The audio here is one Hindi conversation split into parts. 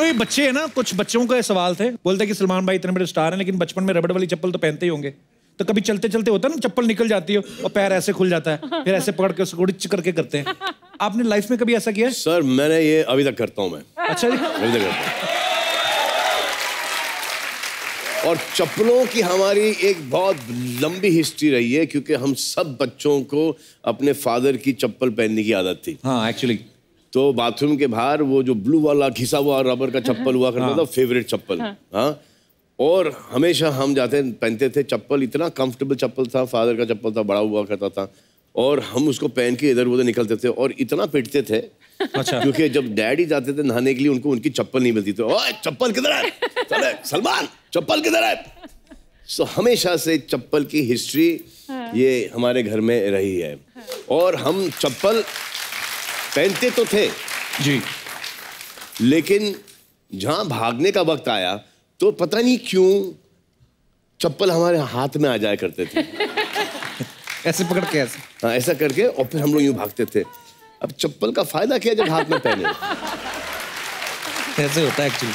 कोई बच्चे हैं ना, कुछ बच्चों का सवाल थे, बोलते कि सलमान भाई इतने बड़े स्टार हैं लेकिन बचपन में रबड़ वाली चप्पल तो पहनते ही होंगे, तो कभी चलते चलते होता है ना चप्पल निकल जाती है और पैर ऐसे खुल जाता है, फिर ऐसे पकड़ के उसको उड़िच करके करते हैं। आपने लाइफ में कभी ऐसा किया है? सर मैंने ये अभी तक करता हूँ मैं। अच्छा जी, अभी तक करता हूँ। और चप्पलों की हमारी एक बहुत लंबी हिस्ट्री रही है, क्योंकि हम सब बच्चों को अपने फादर की चप्पल पहनने की आदत थी। हाँ एक्चुअली, तो बाथरूम के बाहर वो जो ब्लू वाला घिसा हुआ रबर का चप्पल हुआ करता था, फेवरेट चप्पल। हाँ, और हमेशा हम जाते पहनते थे चप्पल, इतना कंफर्टेबल चप्पल था, फादर का चप्पल था, बड़ा हुआ करता था, और हम उसको पहन के इधर उधर निकलते थे और इतना पिटते थे। अच्छा। क्योंकि जब डैडी जाते थे नहाने के लिए, उनको उनकी चप्पल नहीं मिलती थी। ओए चप्पल किधर है? चले सलमान, चप्पल किधर है? सो हमेशा से चप्पल की हिस्ट्री ये हमारे घर में रही है, और हम चप्पल पहनते तो थे जी, लेकिन जहां भागने का वक्त आया तो पता नहीं क्यों चप्पल हमारे हाथ में आ जाया करते थे। ऐसे पकड़ के ऐसे, हाँ ऐसा करके, और फिर हम लोग यूं भागते थे। अब चप्पल का फायदा क्या जब हाथ में पहने? ऐसे होता है एक्चुअली।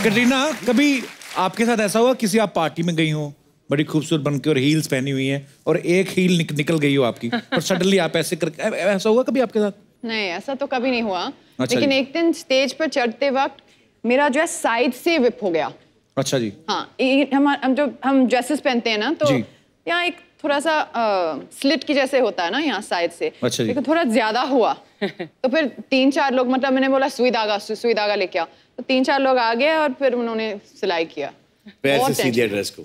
कटरीना, कभी आपके साथ ऐसा हुआ किसी आप पार्टी में गई हो बड़ी खूबसूरत बन के और हील्स पहनी हुई है और एक हील निकल गई हो आपकी और सडनली आप ऐसे करके, ऐसा हुआ कभी आपके साथ? नहीं, ऐसा तो कभी नहीं हुआ। अच्छा लेकिन जी। एक दिन स्टेज पर चढ़ते वक्त मेरा जो है साइड से विप हो गया। अच्छा जी। हाँ, हम ड्रेसेस पहनते हैं ना, तो यहाँ एक थोड़ा सा स्लिट की जैसे होता है ना यहाँ साइड से। अच्छा जी। लेकिन थोड़ा ज्यादा हुआ तो फिर 3-4 लोग, मतलब मैंने बोला सुई धागा लेके आओ, तो 3-4 लोग आ गए और फिर उन्होंने सिलाई किया पैर से सीधे ड्रेस को।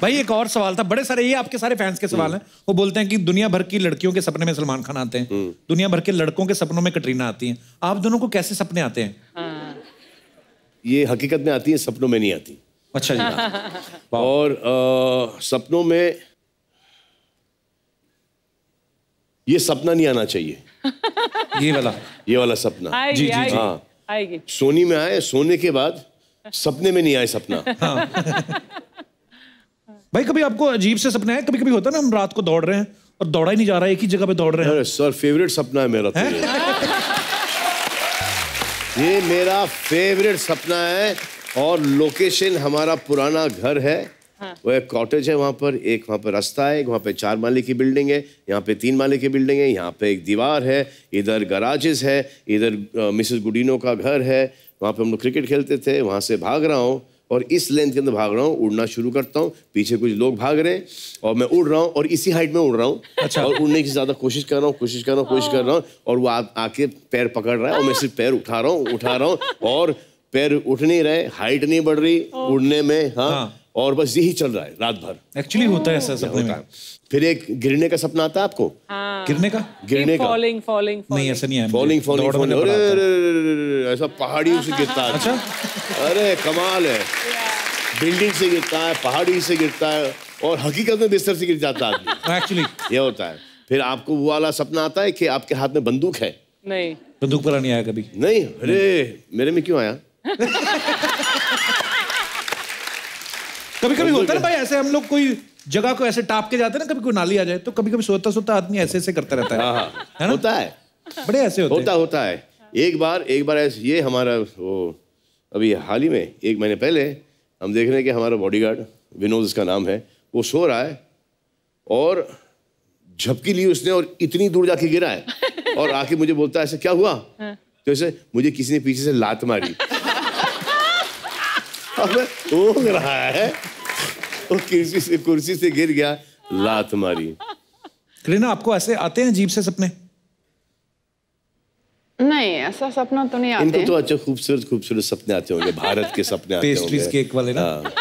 भाई एक और सवाल था, बड़े सारे, ये आपके सारे फैंस के सवाल हैं। वो बोलते हैं कि दुनिया भर की लड़कियों के सपने में सलमान खान आते हैं, दुनिया भर के लड़कों के सपनों में कटरीना आती हैं। आप दोनों को कैसे सपने आते हैं? ये हकीकत में आती है, सपनों में नहीं आती। अच्छा जी। और सपनों में ये सपना नहीं आना चाहिए। ये वाला सपना। जी जी जी। हाँ, आएगी। सोनी में आए, सोने के बाद सपने में नहीं आए सपना। हाँ। भाई कभी आपको अजीब से सपने आए? कभी कभी होता है ना, हम रात को दौड़ रहे हैं और दौड़ा ही नहीं जा रहा है, एक ही जगह पे दौड़ रहे हैं। अरे सर, फेवरेट सपना है मेरा तो ये मेरा फेवरेट सपना है। और लोकेशन हमारा पुराना घर है। वो एक कॉटेज है, वहाँ पर रास्ता है, वहाँ पे 4 माले की बिल्डिंग है, यहाँ पे 3 माले की बिल्डिंग है, यहाँ पे एक दीवार है, इधर गराजेस है, इधर मिसेस गुडीनो का घर है, वहाँ पे हम लोग क्रिकेट खेलते थे। वहाँ से भाग रहा हूँ और इस लेंथ के अंदर भाग रहा हूँ, उड़ना शुरू करता हूँ, पीछे कुछ लोग भाग रहे हैं और मैं उड़ रहा हूँ और इसी हाइट में उड़ रहा हूँ। अच्छा। और उड़ने की ज्यादा कोशिश कर रहा हूँ और वो आके पैर पकड़ रहा है और मैं सिर्फ पैर उठा रहा हूँ और पैर उठ नहीं रहे, हाइट नहीं बढ़ रही उड़ने में। हाँ। और बस यही चल रहा है रात भर। एक्चुअली होता है ऐसा सपने में। फिर एक गिरने का सपना आता है आपको? गिरने का? फॉलिंग नहीं, ऐसा नहीं है। फॉलिंग अरे ऐसा पहाड़ी से गिरता है। अच्छा। अरे कमाल है, बिल्डिंग से गिरता है, पहाड़ी से गिरता है और हकीकत में बिस्तर से गिर जाता है आदमी। एक्चुअली ये होता है। फिर आपको वो वाला सपना आता है कि आपके हाथ में बंदूक है? नहीं, बंदूक वाला नहीं आया कभी? नहीं। अरे मेरे में क्यों आया? कभी कभी होता है ना भाई, ऐसे हम लोग कोई जगह को ऐसे टाप के जाते हैं ना, कभी कोई नाली आ जाए तो कभी कभी सोता सोता आदमी ऐसे करता रहता है। है ना? होता है, बड़े ऐसे होता है। एक बार ऐसे, ये हमारा वो अभी हाल ही में 1 महीने पहले हम देख रहे हैं कि हमारा बॉडीगार्ड विनोद, इसका नाम है, वो सो रहा है और झपकी ली उसने और इतनी दूर जाके गिरा है और आके मुझे बोलता है ऐसे क्या हुआ? तो ऐसे मुझे किसी ने पीछे से लात मारी। ऊँग रहा है, वो कुर्सी से गिर गया, लात मारी। करीना, आपको ऐसे आते हैं अजीब से सपने? नहीं, ऐसा सपना तो नहीं आते। इनको तो अच्छे खूबसूरत सपने आते होंगे, भारत के सपने आते होंगे, पेस्ट्रीज केक वाले ना।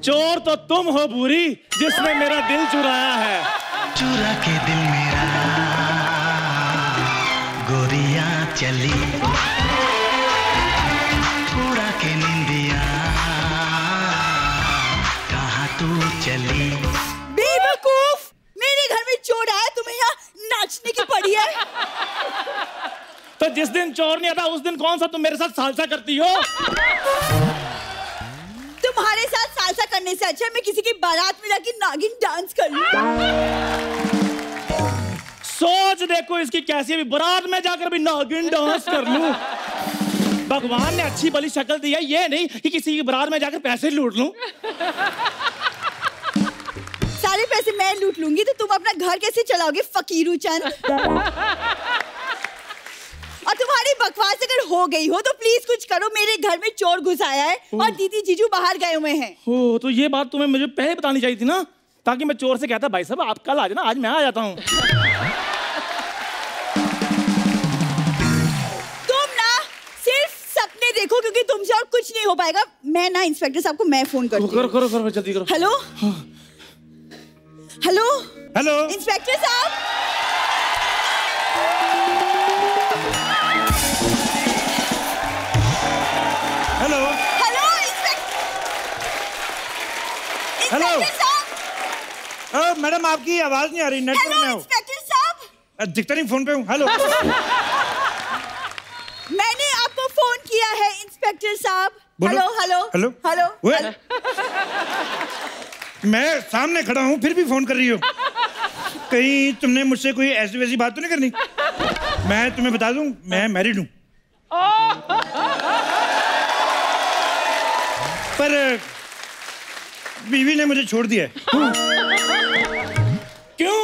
चोर तो तुम हो भूरी, जिसने मेरा दिल चुराया है। चुरा के दिल मेरा गोरिया चली, उड़ा के निंदिया तू चली। बेवकूफ, मेरे घर में चोर आया, तुम्हें यहाँ नाचने की पड़ी है। तो जिस दिन चोर नहीं आता उस दिन कौन सा तुम मेरे साथ सालसा करती हो? तुम्हारे साथ सालसा करने से अच्छा मैं किसी की बारात में जाके नागिन डांस कर लूं। सोच देखो इसकी कैसी, अभी बारात में जाकर भी नागिन डांस कर लूं। भगवान ने अच्छी भली शक्ल दी है, ये नहीं कि किसी की बारात में जाकर पैसे लूट लूं। सारे पैसे मैं लूट लूंगी तो तुम अपना घर कैसे चलाओगे फकीरू चंद? और तुम्हारी बकवास अगर हो गई हो तो प्लीज कुछ करो, मेरे घर में चोर घुस आया है और दीदी जीजू बाहर गए हुए हैं। हो तो ये बात तुम्हें मुझे पहले बतानी चाहिए थी ना, ताकि मैं चोर से कहता भाई साहब आप कल आ जाना, आज मैं आ जाता हूँ। तुम ना सिर्फ सपने देखो क्योंकि तुमसे और कुछ नहीं हो पाएगा। मैं ना इंस्पेक्टर साहब को मैं फोन करती हूँ। करो जल्दी करो। हेलो हेलो हेलो इंस्पेक्टर साहब, हेलो हेलो हेलो साहब, मैडम आपकी आवाज नहीं आ रही, नेटवर्क में हेलो हो। इंस्पेक्टर साहब, दिखता नहीं फोन पे हूँ। हेलो मैंने आपको फोन किया है इंस्पेक्टर साहब। बोलो। हेलो हेलो हेलो हेलो ओए, मैं सामने खड़ा हूँ फिर भी फोन कर रही हो। कहीं तुमने मुझसे कोई ऐसी वैसी बात तो नहीं करनी? मैं तुम्हें बता दूं, मैं मैरिड हूँ। पर बीवी ने मुझे छोड़ दिया है। क्यों?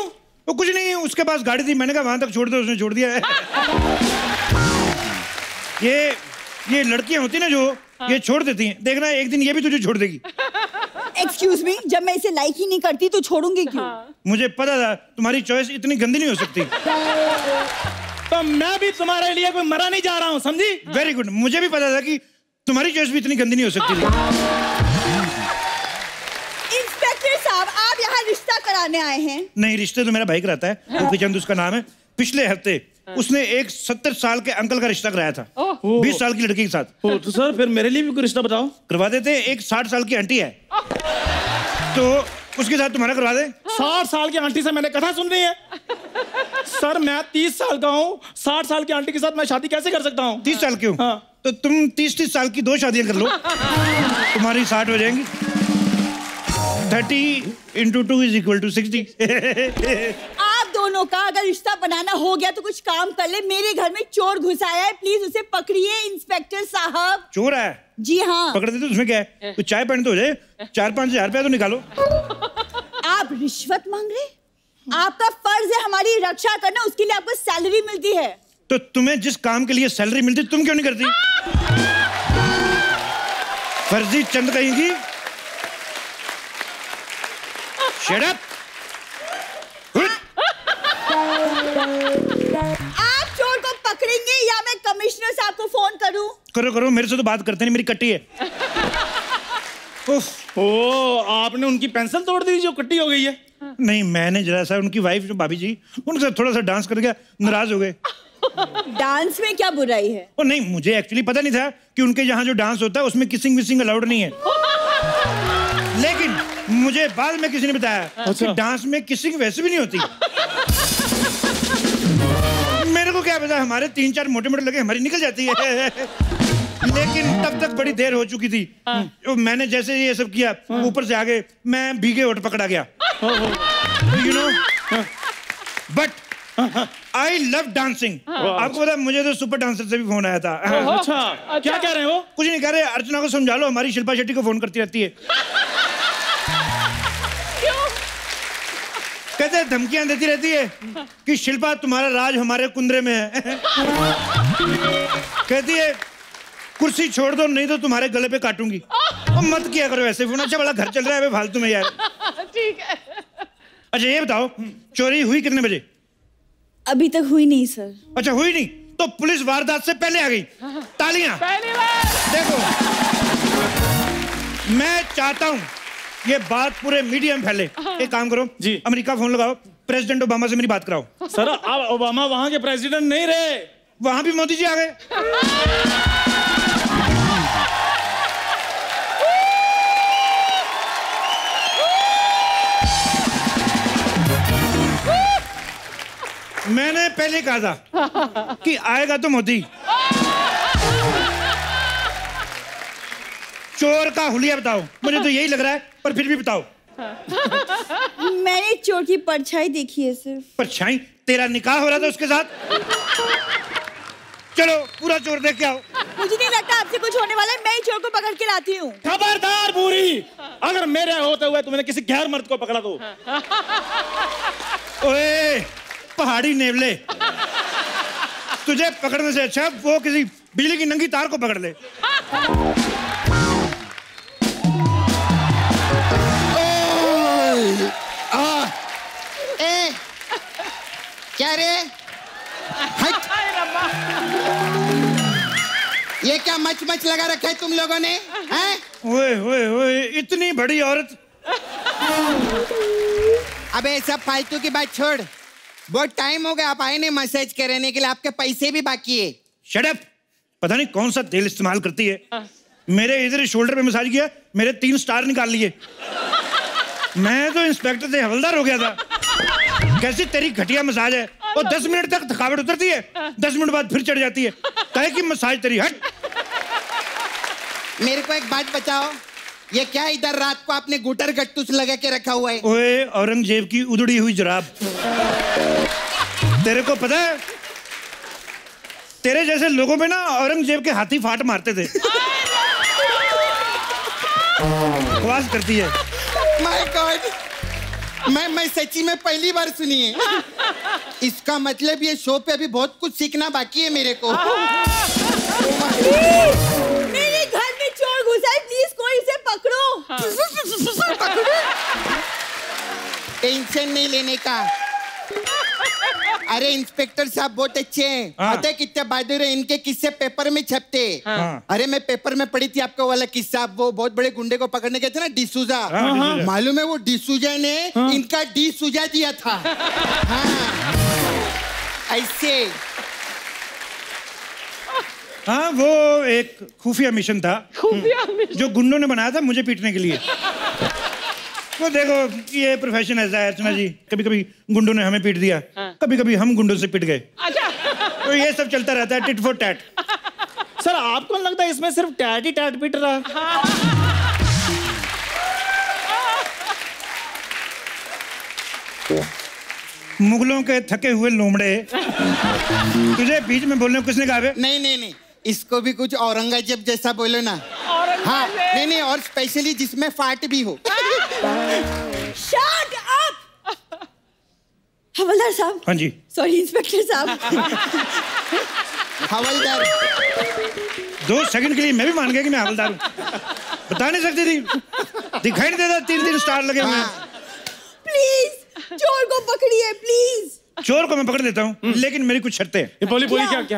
वो कुछ नहीं, उसके पास गाड़ी थी, मैंने कहा वहां तक छोड़ दो, उसने छोड़ दिया है। ये लड़कियां होती ना जो ये छोड़ देती हैं, देखना एक दिन ये भी तुझे छोड़ देगी। एक्सक्यूज मी, जब मैं इसे लाइक ही नहीं करती तो छोड़ूंगी क्यों? मुझे पता था तुम्हारी चॉइस इतनी गंदी नहीं हो सकती। तो मैं भी तुम्हारे लिए कोई मरा नहीं जा रहा हूँ, समझी? वेरी गुड, मुझे भी पता था कि तुम्हारी चॉइस भी इतनी गंदी नहीं हो सकती थी। इंस्पेक्टर साहब, आप यहाँ रिश्ता कराने आए हैं? नहीं, रिश्ते तो मेरा भाई कराता है, गोपी चंद उसका नाम है। पिछले हफ्ते उसने एक 70 साल के अंकल का रिश्ता कराया था 20 साल की लड़की के साथ। तो सर फिर मेरे लिए भी कोई रिश्ता बताओ। करवा देते। एक 60 साल की आंटी है तो उसके साथ तुम्हारा करवा दे। 60 साल की आंटी से मैंने कथा सुन रही है? सर मैं 30 साल का हूँ, 60 साल की आंटी के साथ मैं शादी कैसे कर सकता हूँ? 30 साल क्यों? हाँ। तो तुम 30 साल की 2 शादियां कर लो, तुम्हारी 60 हो जाएंगी। 30 × 2 = 60। आप दोनों का अगर रिश्ता बनाना हो गया तो कुछ काम कर ले। मेरे घर में चोर घुस आया है, प्लीज उसे पकड़िए इंस्पेक्टर साहब। चोर है? जी हाँ। पकड़ देते उसमें क्या है, तो चाय पानी तो हो जाए। 4-5 हज़ार रुपया तो निकालो। आप रिश्वत मांग रहे? आपका फर्ज है हमारी रक्षा करना, उसके लिए आपको सैलरी मिलती है। तो तुम्हें जिस काम के लिए सैलरी मिलती तुम क्यों नहीं करती? फर्जी चंद कहेंगी। Shut up! आप चोर को पकड़ेंगे या मैं कमिश्नर साहब को फोन करूं? करो, मेरे से तो बात करते नहीं, मेरी कट्टी है। उफ। ओ, आपने उनकी पेंसिल तोड़ दी जो कट्टी हो गई है? नहीं, मैंने जरा सा उनकी वाइफ जो भाभी जी, उनके साथ थोड़ा सा डांस कर गया, नाराज हो गए। डांस में क्या बुराई है? और नहीं, मुझे एक्चुअली पता नहीं था कि उनके यहाँ जो डांस होता है उसमें किसिंग विसिंग अलाउड नहीं है। लेकिन मुझे बाद में किसी ने बताया कि डांस में किसिंग वैसे भी नहीं होती। मेरे को क्या पता, हमारे 3-4 मोटे-मोटे लगे, हमारी निकल जाती है। लेकिन तब तक बड़ी देर हो चुकी थी। मैंने जैसे ये सब किया, ऊपर से आगे मैं भीगे होठ पकड़ा गया। You know, but I love dancing. आपको पता, मुझे तो सुपर डांसर से भी फोन आया था। अच्छा, क्या कह रहे हैं वो? कुछ नहीं कह रहे, अर्चना को समझा लो, हमारी शिल्पा शेट्टी को फोन करती रहती है। कहते धमकियां देती रहती है कि शिल्पा तुम्हारा राज हमारे कुंदरे में है। कहती है कुर्सी छोड़ दो नहीं तो तुम्हारे गले पे काटूंगी। और मत किया करो ऐसे फोन, अच्छा बड़ा घर चल रहा है फालतू में यार। ठीक है। अच्छा ये बताओ, चोरी हुई कितने बजे? अभी तक हुई नहीं सर। अच्छा हुई नहीं, तो पुलिस वारदात से पहले आ गई। तालियां। पहली बार। देखो, मैं चाहता हूं ये बात पूरे मीडिया में फैले। एक काम करो जी, अमेरिका फोन लगाओ, प्रेसिडेंट ओबामा से मेरी बात कराओ। सर अब ओबामा वहां के प्रेसिडेंट नहीं रहे, वहां भी मोदी जी आ गए। मैंने पहले कहा था कि आएगा तो मोदी। चोर का हुलिया बताओ, मुझे तो यही लग रहा है, पर फिर भी बताओ। मैंने चोर की परछाई देखी है सिर्फ। परछाई? तेरा निकाह हो रहा था उसके साथ? चलो पूरा चोर देख के आओ। मुझे नहीं लगता आपसे कुछ होने वाला है, मैं ही चोर को पकड़ के लाती हूँ। खबरदार बूढ़ी, अगर मेरे होते हुए तुमने किसी गैर मर्द को पकड़ा तो। ओए पहाड़ी नेवले, तुझे पकड़ने से अच्छा वो किसी बिजली की नंगी तार को पकड़ ले। ए, क्या रे? ये क्या मच मच लगा रखा है तुम लोगों ने? हैं? ओए ओए ओए, इतनी बड़ी औरत। अबे सब फालतू की बात छोड़, बहुत टाइम हो गया आप आए नहीं मसाज कराने के लिए, आपके पैसे भी बाकी है। शट अप, पता नहीं कौन सा तेल इस्तेमाल करती है। मेरे इधर शोल्डर पे मसाज किया, मेरे 3 स्टार निकाल लिए। मैं तो इंस्पेक्टर से हवलदार हो गया था। कैसी तेरी घटिया मसाज है, और 10 मिनट तक थकावट उतरती है, 10 मिनट बाद फिर चढ़ जाती है। काहे की मसाज तेरी? हट। मेरे को एक बात बताओ, ये क्या इधर रात को आपने गुटर गट्टूस लगा के रखा हुआ है? ओए औरंगजेब की उधड़ी हुई जुराब। तेरे को पता है, तेरे जैसे लोगों पे ना औरंगजेब के हाथी फाट मारते थे। बकवास करती है। माय गॉड, मैं सच्ची में पहली बार सुनी है। इसका मतलब ये शो पे अभी बहुत कुछ सीखना बाकी है मेरे को। मेरे घर में चोर घुसा है, प्लीज कोई इसे पकड़ो। टेंशन नहीं लेने का। अरे इंस्पेक्टर साहब बहुत अच्छे हैं। पता है कितने बहादुर हैं, इनके किस्से पेपर में छपते। अरे मैं पेपर में पढ़ी थी आपको वाला किस्सा, वो बहुत बड़े गुंडे को पकड़ने गए थे ना, डिसूजा। मालूम है वो डिसूजा ने इनका डी सुजा दिया था। हाँ ऐसे। हाँ वो एक खुफिया मिशन था जो गुंडों ने बनाया था मुझे पीटने के लिए। वो देखो ये प्रोफेशन ऐसा है अर्चना जी, कभी कभी गुंडों ने हमें पीट दिया, कभी कभी हम गुंडों से पिट गए। तो ये सब चलता रहता है, टिट फॉर टैट। सर आपको लगता है इसमें सिर्फ टैट ही टैट पिट रहा है? मुगलों के थके हुए लोमड़े, तुझे बीच में बोलने को किसने कहा बे? नहीं, इसको भी कुछ औरंगजेब जैसा बोलो ना। हाँ नहीं, और स्पेशली जिसमें फाट भी हो। Shut up! हवलदार साहब। हाँ जी। सॉरी इंस्पेक्टर साहब। हवलदार। 2 सेकंड के लिए मैं भी मान गया कि मैं हवलदार हूँ। बता नहीं सकती थी, दिखाई नहीं देता 3 स्टार लगे हुए। प्लीज चोर को पकड़िए प्लीज। चोर को मैं पकड़ देता हूँ, लेकिन मेरी कुछ शर्तें हैं। बोली क्या?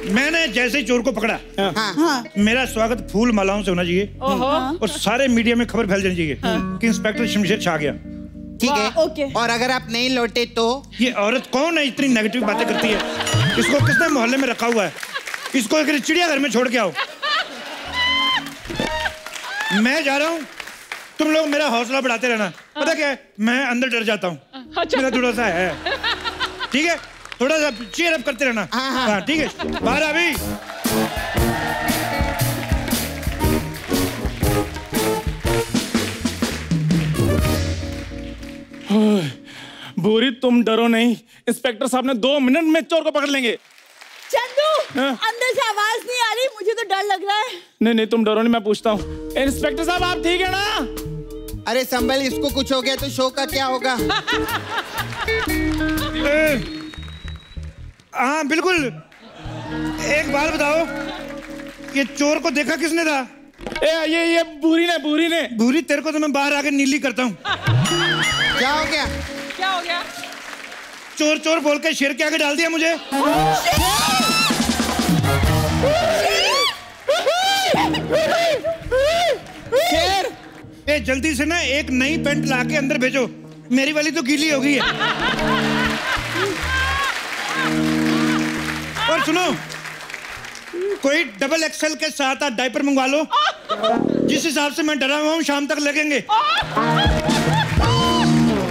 मैंने जैसे ही चोर को पकड़ा, मेरा स्वागत फूल मालाओं से होना चाहिए, और सारे मीडिया में खबर फैल जानी चाहिए कि इंस्पेक्टर शमशेर छा गया। ठीक है। ओके। और अगर आप नहीं लौटे तो? ये औरत कौन है इतनी नेगेटिव बातें करती है? इसको किसने मोहल्ले में रखा हुआ है? इसको एक चिड़ियाघर में छोड़ के आओ। मैं जा रहा हूँ, तुम लोग मेरा हौसला बढ़ाते रहना। पता क्या है, मैं अंदर डर जाता हूँ। मेरा थोड़ा सा है, ठीक है, थोड़ा सा चीयर अप करते रहना। हाँ ठीक है, बाहर अभी। बुरी तुम डरो नहीं, इंस्पेक्टर साहब ने 2 मिनट में चोर को पकड़ लेंगे। चंदू, अंदर से आवाज नहीं आ रही, मुझे तो डर लग रहा है। नहीं तुम डरो नहीं, मैं पूछता हूँ। इंस्पेक्टर साहब आप ठीक है ना? अरे संभल, इसको कुछ हो गया तो शो का क्या होगा? हाँ बिल्कुल। एक बात बताओ, ये चोर को देखा किसने था? ये बूरी ने। बूरी, तेरे को तो मैं बाहर आके नीली करता हूँ। क्या हो गया? चोर बोल के शेर के आगे डाल दिया मुझे। शेर, ए जल्दी से ना एक नई पैंट ला के अंदर भेजो, मेरी वाली तो गीली हो गई है। और सुनो, कोई डबल एक्सेल के साथ आप डायपर मंगवा लो, जिस हिसाब से मैं डरा हुआ हूँ शाम तक लगेंगे।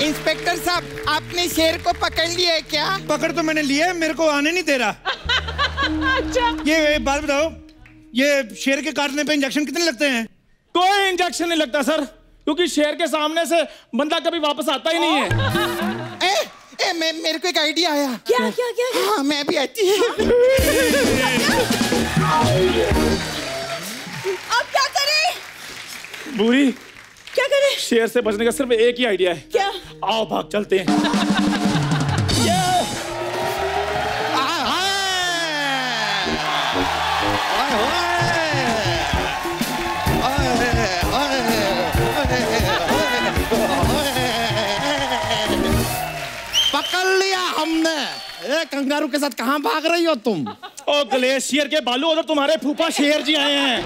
इंस्पेक्टर साहब, आपने शेर को पकड़ लिया है क्या? पकड़ तो मैंने लिया है, मेरे को आने नहीं दे रहा। अच्छा ये बात बताओ, ये शेर के काटने पे इंजेक्शन कितने लगते हैं? कोई इंजेक्शन नहीं लगता सर, क्योंकि शेर के सामने से बंदा कभी वापस आता ही नहीं है। मेरे को एक आइडिया आया। क्या क्या क्या, क्या? हाँ, मैं भी आती है। अब क्या करें? बुरी, क्या करें? शेर से बचने का सिर्फ एक ही आइडिया है। क्या? आओ भाग चलते हैं। पकड़ लिया हमने। कंगारू के साथ कहाँ भाग रही हो तुम? ओ ग्लेशियर के बालू, उधर तुम्हारे फूफा शेर जी आए हैं।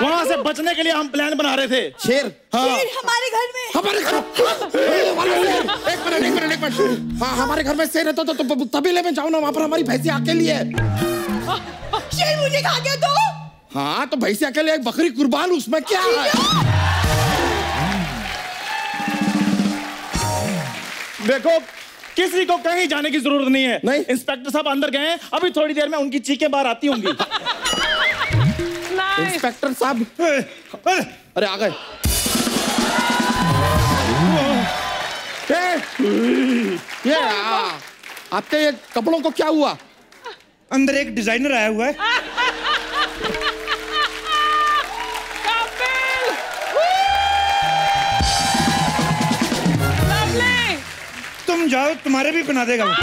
वहाँ से बचने के लिए हम प्लान बना रहे थे। शेर? हाँ। शेर हमारे घर में? हमारे घर? एक मिनट। हाँ, हमारे घर में शेर है तो तबेले में जाओ ना, वहाँ पर हमारी भैंसी अकेली है। शेर मुझे खा गया तो? हाँ, तो भैंसी अकेले, एक बकरी कुर्बान, उसमें क्या है? देखो, किसी को कहीं जाने की जरूरत नहीं है। नहीं? इंस्पेक्टर साहब अंदर गए हैं, अभी थोड़ी देर में उनकी चीखें बाहर आती होंगी। इंस्पेक्टर साहब, अरे आ गए। ये आपके ये कपड़ों को क्या हुआ? अंदर एक डिजाइनर आया हुआ है। तुम जाओ, तुम्हारे भी बना देगा वो।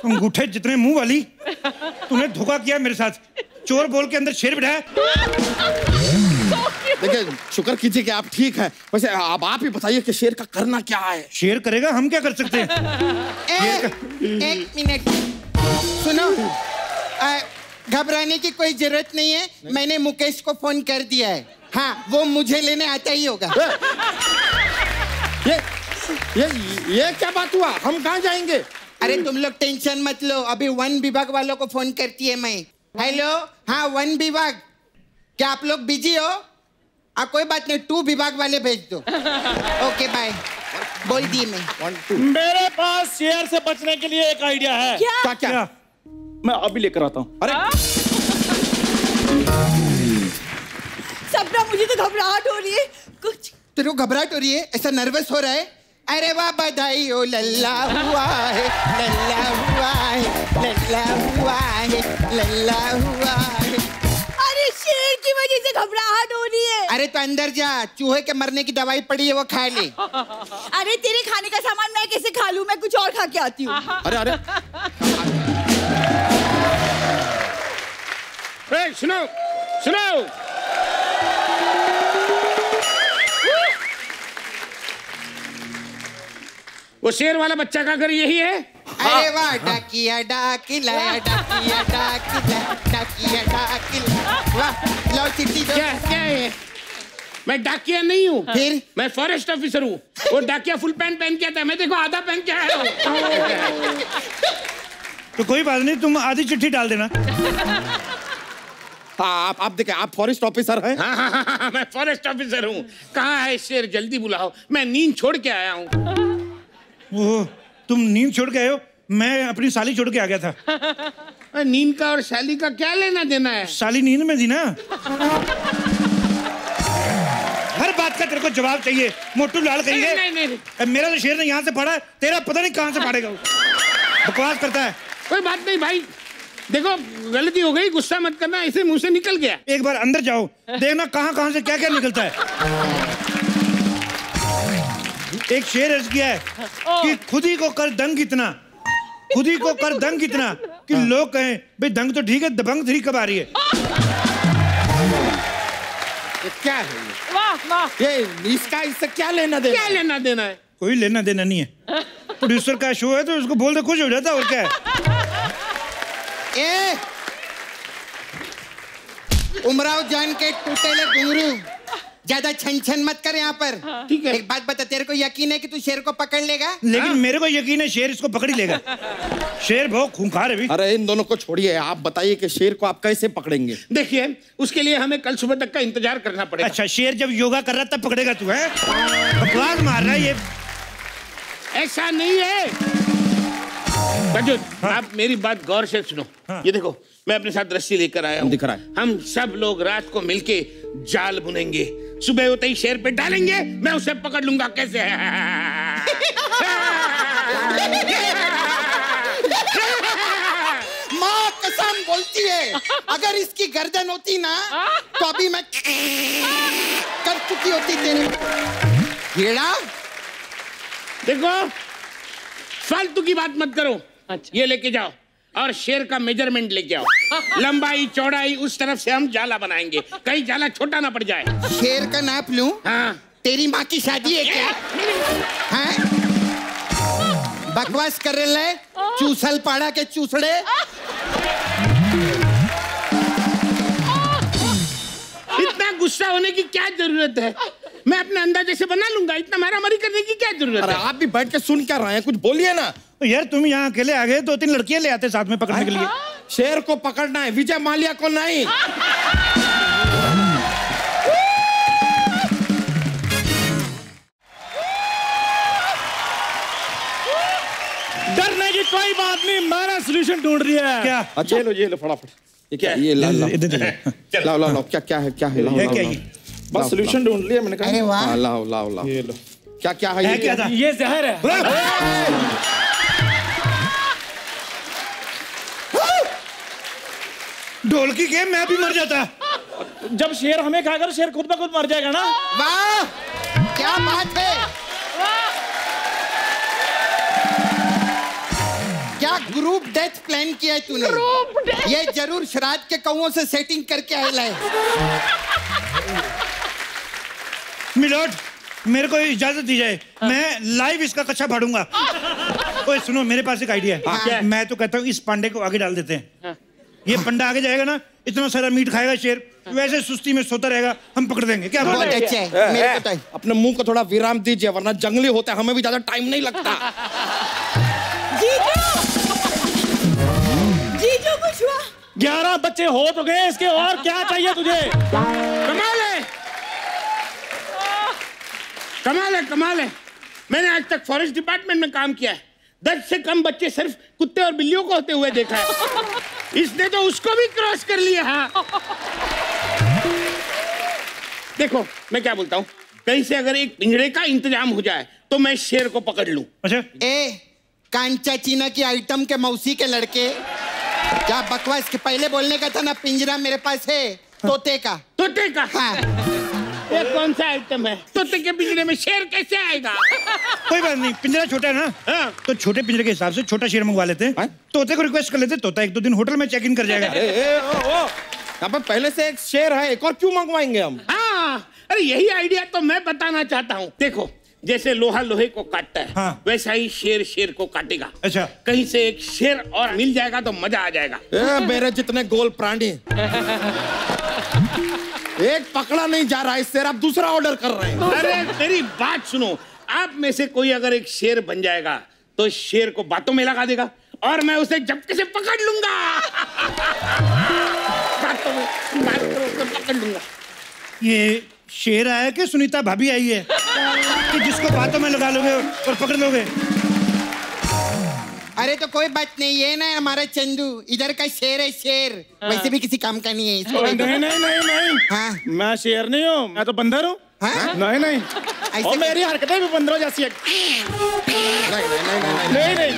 अंगूठे जितने मुंह वाली, तूने धोखा किया मेरे साथ। चोर बोल के अंदर शेर बिठाया। देखिए, शुक्र कीजिए कि आप ठीक हैं। वैसे अब आप ही बताइए कि शेर का करना क्या है? शेर करेगा, हम क्या कर सकते हैं? एक मिनट सुनो, घबराने की कोई जरूरत नहीं है। मैंने मुकेश को फोन कर दिया है। हाँ, वो मुझे लेने आता ही होगा। ये क्या बात हुआ? हम कहाँ जाएंगे? अरे तुम लोग टेंशन मत लो, अभी वन विभाग वालों को फोन करती है मैं। हेलो, हाँ वन विभाग, क्या आप लोग बिजी हो? कोई बात नहीं, 2 विभाग वाले भेज दो। ओके बाय, बोल दिए मैं। मेरे पास शेर से बचने के लिए एक आइडिया है। क्या? क्या? मैं अभी लेकर आता हूँ। अरे सपना, मुझे तो घबराहट हो रही है। कुछ तेरे को घबराहट हो रही है? ऐसा नर्वस हो रहा है? अरे वाह, बधाई हो, लल्ला हुआ है, लल्ला हुआ है, लल्ला हुआ है, लल्ला हुआ है। अरे शेर की वजह से घबराहट हो रही है। अरे तो अंदर जा, चूहे के मरने की दवाई पड़ी है, वो खा ले। अरे तेरे खाने का सामान मैं कैसे खा लूं? मैं कुछ और खा के आती हूँ। अरे सुनो सुनो, वो शेर वाला बच्चा का घर यही है? अरे वाह, डाकिया डाकिला, डाकिया डाकिला, डाकिया डाकिला। वाह, लो चिट्ठी दो। क्या है? मैं डाकिया नहीं हूँ। फिर? मैं फॉरेस्ट ऑफिसर हूँ। वो डाकिया फुल पैंट पहन के आता है, मैं देखो आधा पहन के आया हूँ। तो कोई बात नहीं, तुम आधी चिट्ठी डाल देना। हाँ, आप देखिए, आप फॉरेस्ट ऑफिसर हैं? हाँ, मैं फॉरेस्ट ऑफिसर हूँ। कहाँ है शेर? जल्दी बुलाओ, मैं नींद छोड़ के आया हूँ। ओह, तुम नींद छोड़ के आए हो? मैं अपनी साली छोड़ के आ गया था। नींद का और साली का क्या लेना देना है? साली नींद में थी ना। हर बात का तेरे को जवाब चाहिए, मोटू लाल कहिए। नहीं। मेरा तो शेर ने यहाँ से फाड़ा, तेरा पता नहीं कहाँ से फाड़ेगा। बकवास करता है। कोई बात नहीं भाई, देखो गलती हो गई, गुस्सा मत करना, इसे मुंह से निकल गया। एक बार अंदर जाओ, देखना कहाँ से क्या क्या निकलता है। एक शेर अर्ज किया है कि खुद ही को कर दंग इतना, खुद ही को कर दंग इतना कि लोग कहें भाई दंग तो ठीक है, दबंग 3 कब आ रही है। ये क्या है? वाह वाह, ये इससे क्या लेना देना? क्या लेना देना है? कोई लेना देना नहीं है। प्रोड्यूसर का शो है तो उसको बोल दे, खुश हो जाता, और क्या है। उमराव जान के टूटेले घुंघरू, ज्यादा छन छन मत कर यहाँ पर। ठीक है। एक बात बता, तेरे को यकीन है कि तू शेर को पकड़ लेगा? लेकिन मेरे को यकीन है शेर इसको पकड़ ही लेगा। शेर बहुत खूंखार है भी। अरे इन दोनों को छोड़िए, आप बताइए कि शेर को आप कैसे पकड़ेंगे? देखिए, उसके लिए हमें कल सुबह तक का इंतजार करना पड़ेगा। अच्छा, शेर जब योगा कर रहा तब पकड़ेगा तू? है बकवास मार रहा है ये। ऐसा नहीं है हाँ? आप मेरी बात गौर से सुनो। हाँ? ये देखो, मैं अपने साथ रस्सी लेकर आया हूँ। दिख रहा है। हम सब लोग रात को मिलके जाल बुनेंगे, सुबह होते ही शेर पे डालेंगे, मैं उसे पकड़ लूंगा। कैसे है? माँ कसम बोलती है, अगर इसकी गर्दन होती ना तो अभी मैं कर चुकी होती तेरे। कीड़ा देखो, फालतू की बात मत करो। अच्छा। ये लेके जाओ और शेर का मेजरमेंट लेके आओ। लंबाई चौड़ाई उस तरफ से हम जाला बनाएंगे, कहीं जाला छोटा ना पड़ जाए। शेर का नाप लूं? हाँ। तेरी माँ की शादी है क्या? हाँ? बकवास कर रहे हैं? चूसल पाड़ा के चूसड़े। इतना गुस्सा होने की क्या जरूरत है? मैं अपने अंदाजे से बना लूंगा, इतना मारामारी करने की क्या जरूरत है? आप भी बैठ के सुन क्या रहे हैं, कुछ बोलिए ना। तो यार तुम यहाँ अकेले आ गए, 2-3 लड़कियां ले आते साथ में पकड़ने के लिए। शेर को पकड़ना है, विजय माल्या को नहीं। डरने की कोई बात नहीं, मैंने सोल्यूशन ढूंढ रही है। क्या? अच्छा ये लो फटाफट। ये क्या है? ये लाओ लाओ क्या है क्या ये? बस सोल्यूशन ढूंढ लिया मैंने कहा। अरे वाह। लाओ लाओ लाओ। ये लो। क्या है? ये क्या था? ये जहर है। ढोलकी के मैं भी मर जाता। जब शेर हमें खाएगा तो शेर खुद ब खुद मर जाएगा ना। वाह, क्या बात है। क्या ग्रुप डेथ प्लान किया है तूने? ये जरूर श्राद्ध के कौओं से सेटिंग करके आया है। मिलोट, मेरे को इजाजत दी जाए, मैं लाइव इसका कच्चा फाड़ूंगा। ओए सुनो, मेरे पास एक आइडिया है। मैं तो कहता हूँ इस पांडे को आगे डाल देते हैं। ये पंडा आगे जाएगा ना, इतना सारा मीट खाएगा शेर, वैसे सुस्ती में सोता रहेगा, हम पकड़ देंगे। क्या बहुत अच्छा है, मेरे को अपने मुंह को थोड़ा विराम दीजिए, वरना जंगली होता है, हमें भी ज्यादा टाइम नहीं लगता। जीजू कुछ हुआ? 11 बच्चे हो तो गए, इसके और क्या चाहिए तुझे? कमाल है, कमाल है, कमाल है। मैंने आज तक फॉरेस्ट डिपार्टमेंट में काम किया है, 10 से कम बच्चे सिर्फ कुत्ते और बिल्लियों को होते हुए देखा है। इसने तो उसको भी क्रॉस कर लिया। हाँ। देखो, मैं क्या बोलता हूँ, कहीं से अगर एक पिंजरे का इंतजाम हो जाए तो मैं शेर को पकड़ लूं। अच्छा, कांचा चीना की आइटम के मौसी के लड़के, क्या बकवास के पहले बोलने का था ना, पिंजरा मेरे पास है तोते का। तोते का? हाँ। ये कौन सा आइटम है? तोते के पिंजरे में शेर कैसे आएगा? कोई बात नहीं, पिंजरा छोटा है ना। हाँ। तो छोटे पिंजरे के हिसाब से छोटा शेर मंगवा लेते हैं। तोते को रिक्वेस्ट कर लेते, तोता 1-2 दिन होटल में चेक इन कर जाएगा। यहाँ पे पहले से एक शेर है, एक और क्यों मंगवाएंगे हम? हाँ, अरे यही आइडिया तो मैं बताना चाहता हूँ। देखो, जैसे लोहा लोहे को काटता है, हाँ। वैसा ही शेर शेर को काटेगा। अच्छा, कहीं से एक शेर और मिल जाएगा तो मजा आ जाएगा। मेरे जितने गोल प्राणी एक पकड़ा नहीं जा रहा है शेर, आप दूसरा ऑर्डर कर रहे हैं। अरे मेरी बात सुनो, आप में से कोई अगर एक शेर बन जाएगा तो शेर को बातों में लगा देगा और मैं उसे झपके से पकड़ लूंगा। बातों में पकड़ लूंगा। ये शेर आया कि सुनीता भाभी आई है कि जिसको बातों में लगा लोगे और पकड़ लोगे? अरे तो कोई बात नहीं, ये ना हमारा चंदू इधर का शेर है, शेर वैसे भी किसी काम का नहीं है इसको। नहीं। हाँ? मैं शेर नहीं हूँ, मैं तो बंदर हूँ। हाँ? नहीं। ऐसे और मेरी हरकतें भी बंदरों जैसी है। नहीं।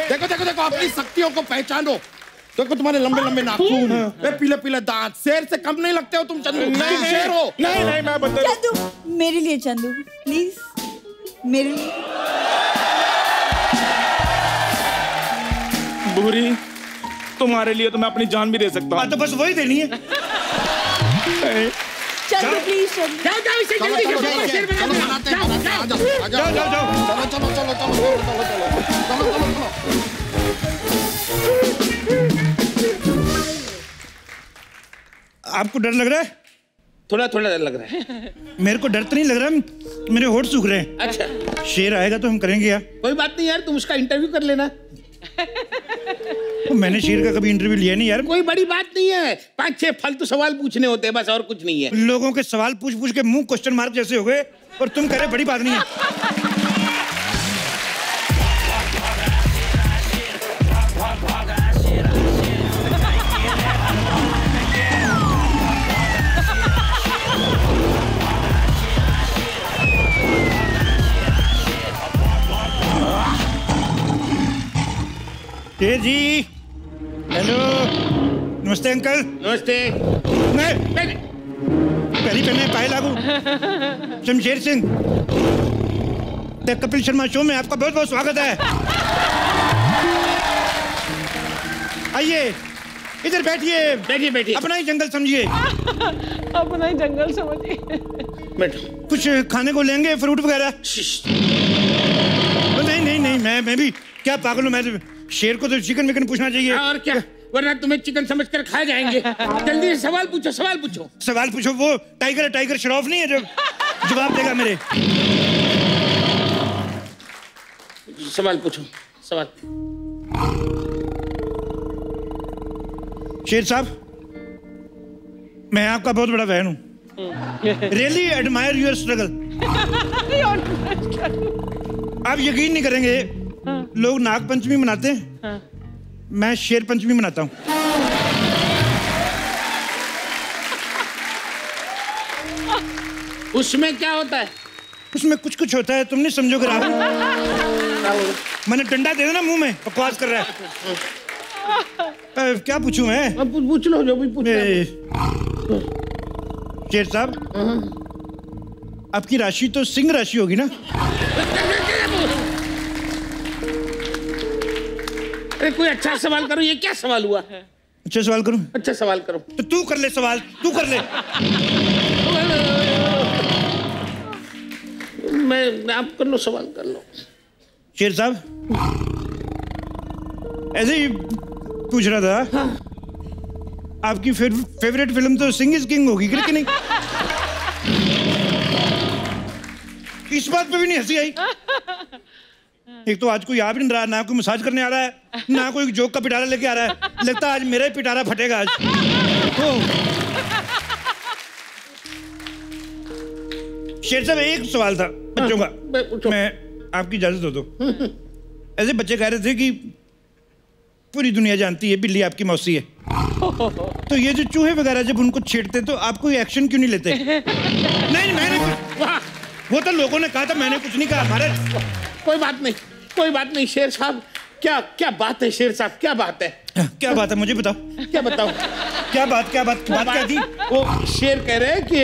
देखो अपनी शक्तियों को पहचानो। देखो तुम्हारे लंबे लंबे नाखून, पीले पीले दांत, शेर से कम नहीं लगते हो तुम चंदू। नहीं शेर हो। नहीं, मैं बंदर हूँ। चंदू, मेरे लिए चंदू प्लीज, मेरे लिए। बुरी, तुम्हारे लिए तो मैं अपनी जान भी दे सकता हूँ। तो बस वही देनी है। चंदू प्लीज, चंदू। जाओ इसे जल्दी से शेर बना दो। चलो। आपको डर लग रहा है? थोड़ा थोड़ा डर लग रहा है। मेरे को डर तो नहीं लग रहा, मेरे होठ सूख रहे हैं। अच्छा, शेर आएगा तो हम करेंगे यार। कोई बात नहीं यार, तुम उसका इंटरव्यू कर लेना। तो मैंने शेर का कभी इंटरव्यू लिया नहीं यार। कोई बड़ी बात नहीं है, 5-6 फालतू सवाल पूछने होते हैं बस, और कुछ नहीं है। लोगों के सवाल पूछ पूछ के मुंह क्वेश्चन मार्क जैसे हो गए, और तुम कह रहे बड़ी बात नहीं है। शेर जी, हेलो, नमस्ते अंकल। नमस्ते। नहीं पहली पहने पाए लागू। शमशेर सिंह, द कपिल शर्मा शो में आपका बहुत बहुत स्वागत है। आइए इधर बैठिए। बैठिए बैठिए। अपना ही जंगल समझिए। अपना ही जंगल समझिए। बैठो। कुछ खाने को लेंगे, फ्रूट वगैरह? नहीं नहीं नहीं, मैं भी क्या पागल हूँ, मैं शेर को तो चिकन विकन पूछना चाहिए। और क्या, वरना तुम्हें चिकन समझकर खा जाएंगे। जल्दी से सवाल पूछो, सवाल पूछो। सवाल पूछो। वो टाइगर है, टाइगर श्रॉफ नहीं है जो जवाब देगा मेरे। सवाल पूछो, सवाल। शेर साहब, मैं आपका बहुत बड़ा फैन हूँ। Really admire your struggle. आप यकीन नहीं करेंगे, लोग नाग पंचमी मनाते हैं, मैं शेर पंचमी मनाता हूँ। उसमें क्या होता है? उसमें कुछ कुछ होता है, तुम नहीं समझोगे राहुल। मैंने डंडा दे देना मुंह में, बकवास कर रहा है। क्या पूछूं मैं? पूछ लो जो भी पूछना है। शेर साहब, आपकी राशि तो सिंह राशि होगी ना? अरे कोई अच्छा सवाल करो, ये क्या सवाल हुआ? अच्छा सवाल करूं? अच्छा सवाल करो। तो तू कर ले सवाल, तू कर ले। मैं आप कर लो, सवाल कर लो। शेर साहब, ऐसे ही पूछ रहा था। हाँ। आपकी फेवरेट फिल्म तो सिंह इज किंग होगी कि नहीं? इस बात पे भी नहीं हंसी आई। एक तो आज कोई आ भी नहीं रहा, ना कोई मसाज करने आ रहा है, ना कोई जोक का पिटारा लेके आ रहा है। लगता है आज मेरा ही पिटारा फटेगा आज। शेर साहब, एक सवाल था बच्चों का, मैं आपकी इजाजत हो तो। ऐसे बच्चे कह रहे थे कि पूरी दुनिया जानती है बिल्ली आपकी मौसी है, तो ये जो चूहे वगैरह जब उनको छेड़ते तो आप कोई एक्शन क्यों नहीं लेते? नहीं, मैंने वो तो लोगों ने कहा था, मैंने कुछ नहीं कहा। हमारे कोई बात नहीं, कोई बात नहीं। शेर साहब, क्या क्या बात है? शेर साहब, क्या बात है? क्या बात है, मुझे बताओ। क्या बताओ? क्या बात क्या थी? वो शेर कह रहे हैं कि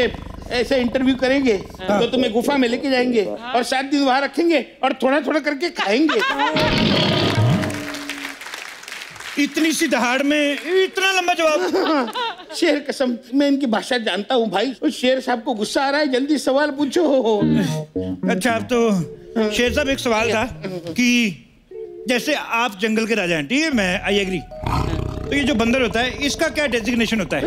ऐसे इंटरव्यू करेंगे तो तुम्हें गुफा में लेके जाएंगे और 7 दिन वहां रखेंगे और थोड़ा थोड़ा करके खाएंगे। इतनी सी दहाड़ में इतना लंबा जवाब? शेर कसम, मैं इनकी भाषा जानता हूँ भाई। तो शेर साहब को गुस्सा आ रहा है, जल्दी सवाल पूछो। अच्छा, अब तो शेर साहब एक सवाल था कि जैसे आप जंगल के राजा हैं, ठीक है, मैं आई एग्री, तो ये जो बंदर होता है इसका क्या डेजिग्नेशन होता है?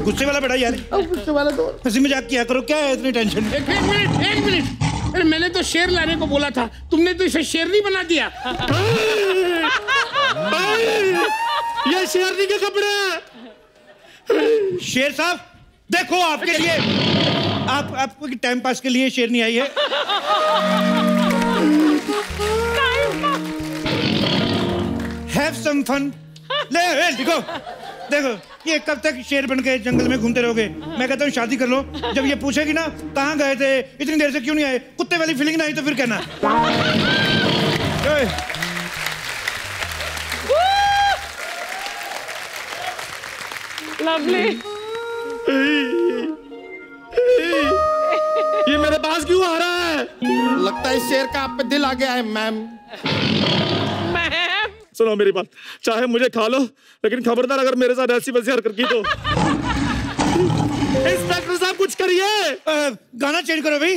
गुस्से वाला बेटा यार, गुस्से वाला तो हंसी मजाक किया करो, क्या है इतनी टेंशन? एक मिनट। अरे मैंने तो शेर लाने को बोला था, तुमने तो इसे शेरनी बना दिया। ये शेरनी के कपड़े। शेर साहब देखो, आपके लिए आपको टाइम पास के लिए शेरनी आई है। Have some fun. ले देखो ये कब तक शेर बन के जंगल में घूमते रहोगे? मैं कहता हूँ शादी कर लो। जब ये पूछेगी ना कहाँ गए थे, इतनी देर से क्यों नहीं आए, कुत्ते वाली फीलिंग ना आई तो फिर कहना। लवली, ये मेरे पास क्यों आ रहा है? लगता है शेर का आप पे दिल आ गया है मैम। सुनो मेरी बात, चाहे मुझे खा लो, लेकिन खबरदार अगर मेरे साथ ऐसी वैसी हरकत की तो। इंस्पेक्टर साहब कुछ करिए। गाना चेंज करो भाई।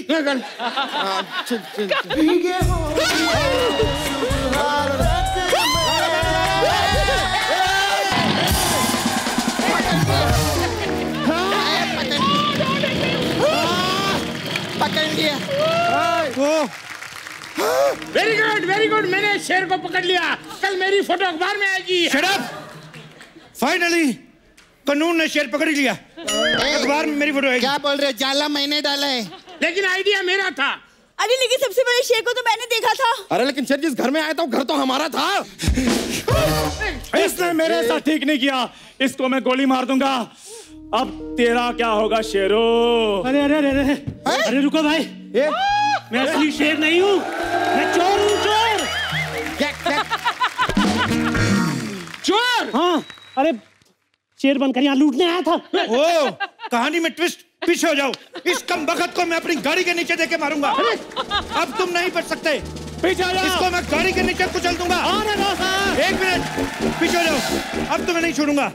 लिया। वेरी गुड, मैंने शेर को पकड़ लिया। कल मेरी फोटो अखबार में आएगी। Shut up! फाइनली कानून ने शेर पकड़ ही लिया। अखबार में मेरी फोटो आएगी। क्या बोल रहे? जाला मैंने डाला है। लेकिन आइडिया मेरा था। अरे लेकिन सबसे बड़े शेर को तो मैंने देखा था। अरे लेकिन शेर जिस घर में आया था वो घर तो हमारा था। इसने मेरे साथ ठीक नहीं किया, इसको मैं गोली मार दूंगा। अब तेरा क्या होगा शेरो? अरे अरे अरे अरे अरे रुको भाई, मैं असली शेर नहीं हूँ, मैं चोर हूँ, चोर। चोर? हाँ, अरे शेर बनकर यहाँ लूटने आया था। ओ, कहानी में ट्विस्ट। पीछे हो जाओ, इस कम बखत को मैं अपनी गाड़ी के नीचे देके मारूंगा। अब तुम नहीं बच सकते। पीछे हो जाओ। इसको मैं गाड़ी के नीचे कुचल दूंगा। एक मिनट, पीछे हो जाओ। अब तुम्हें नहीं छोड़ूंगा।